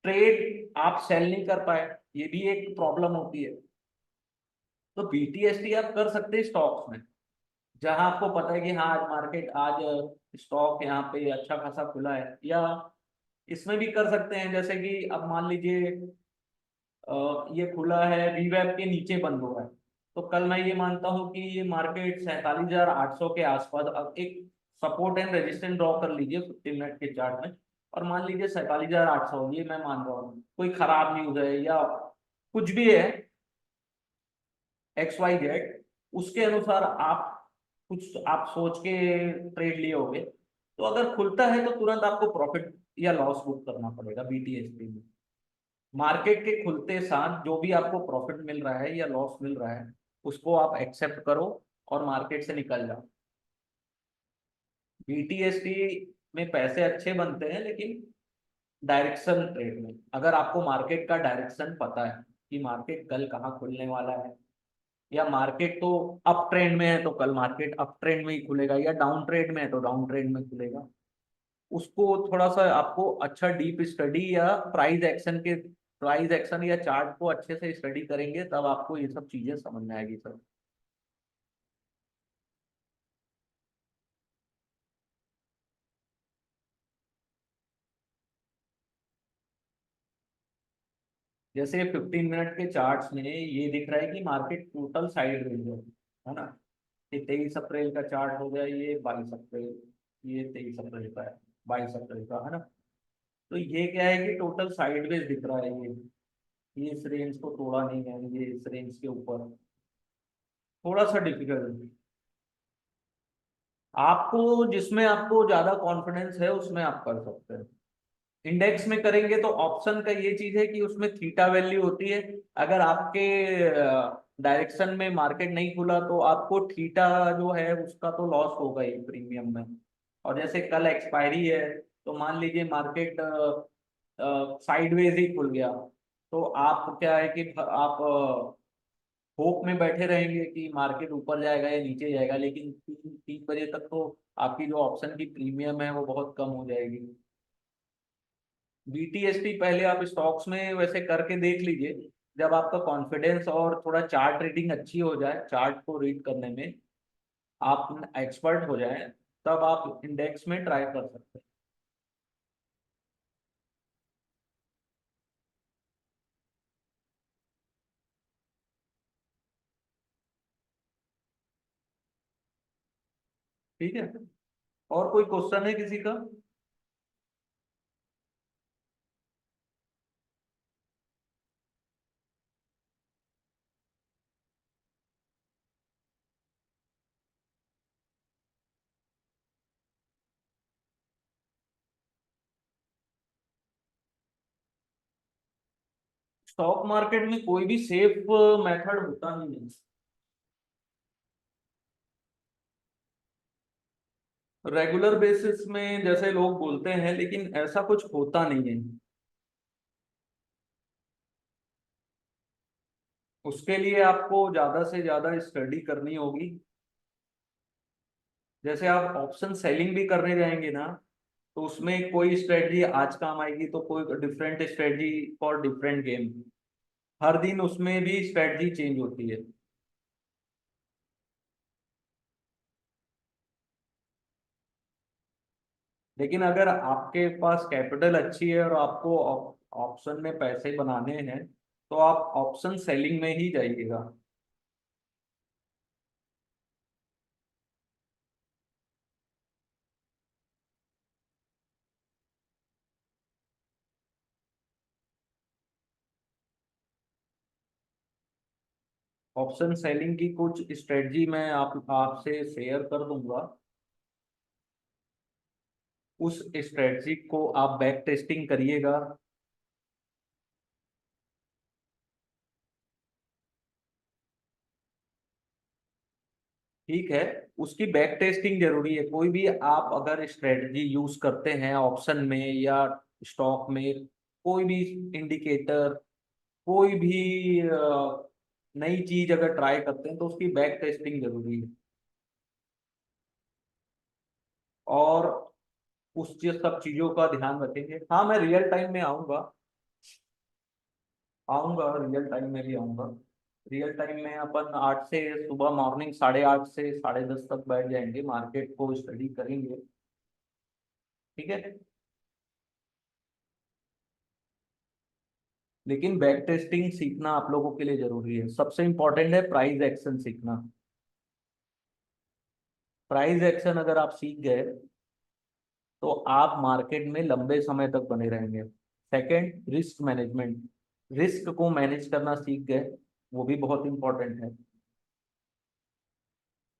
ट्रेड आप सेल नहीं कर पाए, ये भी एक प्रॉब्लम होती है। तो बीटीएसटी आप कर सकते हैं स्टॉक्स में, जहां आपको पता है कि हाँ आज मार्केट, आज स्टॉक यहाँ पे अच्छा खासा खुला है। या इसमें भी कर सकते हैं, जैसे कि अब मान लीजिए ये खुला है वीवेब के नीचे बंद हो रहा है, तो कल मैं ये मानता हूँ कि ये मार्केट 47,800 के आसपास अब एक सपोर्ट एंड रेजिस्टेंस ड्रॉ कर लीजिए 15 मिनट के चार्ट में, और मान लीजिए 47,800, ये मैं मान रहा हूँ कोई खराब न्यूज है या कुछ भी है, XYZ, उसके अनुसार आप कुछ आप सोच के ट्रेड लिए होगे, तो अगर खुलता है तो तुरंत आपको प्रॉफिट या लॉस बुक करना पड़ेगा बीटीएसपी में। मार्केट के खुलते साथ जो भी आपको प्रॉफिट मिल रहा है या लॉस मिल रहा है उसको आप एक्सेप्ट करो और मार्केट से निकल जाओ। बीटीएसटी में पैसे अच्छे बनते हैं, लेकिन डायरेक्शन ट्रेड में अगर आपको मार्केट का डायरेक्शन पता है कि मार्केट कल कहाँ खुलने वाला है, या मार्केट तो अप ट्रेंड में है तो कल मार्केट अप ट्रेंड में ही खुलेगा, या डाउन ट्रेंड में है तो डाउन ट्रेंड में खुलेगा, उसको थोड़ा सा आपको अच्छा डीप स्टडी या प्राइस एक्शन या चार्ट को अच्छे से स्टडी करेंगे तब आपको ये सब चीजें समझ में आएगी सर। जैसे 15 मिनट के चार्ट्स में ये दिख रहा है कि मार्केट टोटल साइड रेंज है ना। ये 23 अप्रैल का चार्ट हो गया, ये 22 अप्रैल, ये 23 अप्रैल का है, 22 अप्रैल का है ना। तो ये क्या है कि टोटल साइडवेज दिख रहा है, ये इस रेंज को तोड़ा नहीं है, ये इस रेंज के ऊपर, थोड़ा सा डिफिकल्ट। आपको जिसमें आपको ज्यादा कॉन्फिडेंस है उसमें आप कर सकते हैं। इंडेक्स में करेंगे तो ऑप्शन का ये चीज है कि उसमें थीटा वैल्यू होती है। अगर आपके डायरेक्शन में मार्केट नहीं खुला तो आपको थीटा जो है उसका तो लॉस होगा ही प्रीमियम में। और जैसे कल एक्सपायरी है, तो मान लीजिए मार्केट साइडवेज ही खुल गया, तो आप क्या है कि आप होप में बैठे रहेंगे कि मार्केट ऊपर जाएगा या नीचे जाएगा, लेकिन 3 3 बजे तक तो आपकी जो ऑप्शन की प्रीमियम है वो बहुत कम हो जाएगी। बीटीएसटी पहले आप स्टॉक्स में वैसे करके देख लीजिए, जब आपका कॉन्फिडेंस और थोड़ा चार्ट रीडिंग अच्छी हो जाए, चार्ट को रीड करने में आप एक्सपर्ट हो जाए, तब आप इंडेक्स में ट्राई कर सकते हैं। ठीक है, और कोई क्वेश्चन है किसी का? स्टॉक मार्केट में कोई भी सेफ मेथड होता नहीं है। रेगुलर बेसिस में जैसे लोग बोलते हैं, लेकिन ऐसा कुछ होता नहीं है। उसके लिए आपको ज्यादा से ज्यादा स्टडी करनी होगी। जैसे आप ऑप्शन सेलिंग भी करने जाएंगे ना, तो उसमें कोई स्ट्रेटजी आज काम आएगी तो कोई different strategy for different game, हर दिन उसमें भी स्ट्रेटजी चेंज होती है। लेकिन अगर आपके पास कैपिटल अच्छी है और आपको ऑप्शन में पैसे बनाने हैं तो आप ऑप्शन सेलिंग में ही जाइएगा। ऑप्शन सेलिंग की कुछ स्ट्रेटजी मैं आप आपसे शेयर कर दूंगा। उस स्ट्रेटजी को आप बैक टेस्टिंग करिएगा। ठीक है, उसकी बैक टेस्टिंग जरूरी है। कोई भी आप अगर स्ट्रेटजी यूज करते हैं ऑप्शन में या स्टॉक में, कोई भी इंडिकेटर, कोई भी नई चीज अगर ट्राई करते हैं तो उसकी बैक टेस्टिंग जरूरी है। और उस चीज सब चीजों का ध्यान रखेंगे। हाँ, मैं रियल टाइम में आऊंगा। आऊंगा, रियल टाइम में भी आऊंगा। रियल टाइम में अपन 8 से सुबह मॉर्निंग 8:30 से 10:30 तक बैठ जाएंगे, मार्केट को स्टडी करेंगे। ठीक है। लेकिन बैक टेस्टिंग सीखना आप लोगों के लिए जरूरी है। सबसे इंपॉर्टेंट है प्राइस एक्शन सीखना। प्राइस एक्शन अगर आप सीख गए तो आप मार्केट में लंबे समय तक बने रहेंगे। Second, risk management. रिस्क को मैनेज करना सीख गए, वो भी बहुत इंपॉर्टेंट है।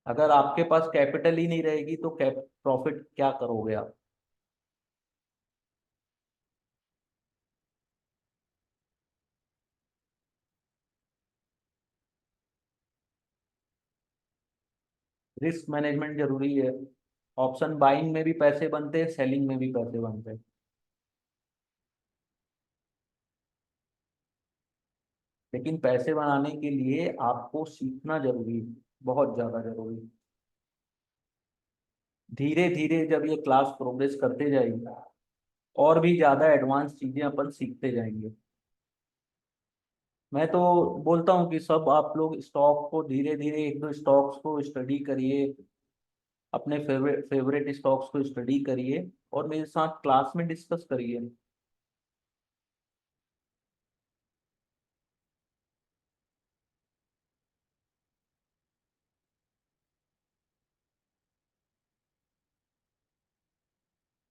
अगर आपके पास कैपिटल ही नहीं रहेगी तो कैप प्रॉफिट क्या करोगे आप। रिस्क मैनेजमेंट जरूरी है। ऑप्शन बाइंग में भी पैसे बनते हैं, सेलिंग में भी पैसे बनते हैं। लेकिन पैसे बनाने के लिए आपको सीखना जरूरी है, बहुत ज्यादा जरूरी है। धीरे धीरे जब ये क्लास प्रोग्रेस करते जाएगी और भी ज्यादा एडवांस चीजें अपन सीखते जाएंगे। मैं तो बोलता हूँ कि सब आप लोग स्टॉक को धीरे धीरे, एक दो स्टॉक्स को स्टडी करिए, अपने फेवरेट फेवरेट स्टॉक्स को स्टडी करिए और मेरे साथ क्लास में डिस्कस करिए।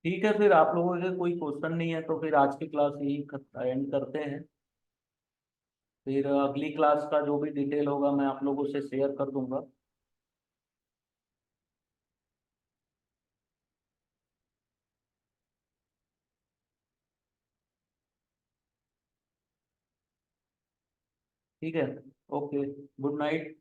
ठीक है, फिर आप लोगों के कोई क्वेश्चन नहीं है तो फिर आज की क्लास यही एंड करते हैं। फिर अगली क्लास का जो भी डिटेल होगा मैं आप लोगों से शेयर कर दूंगा। ठीक है। ओके। Good night.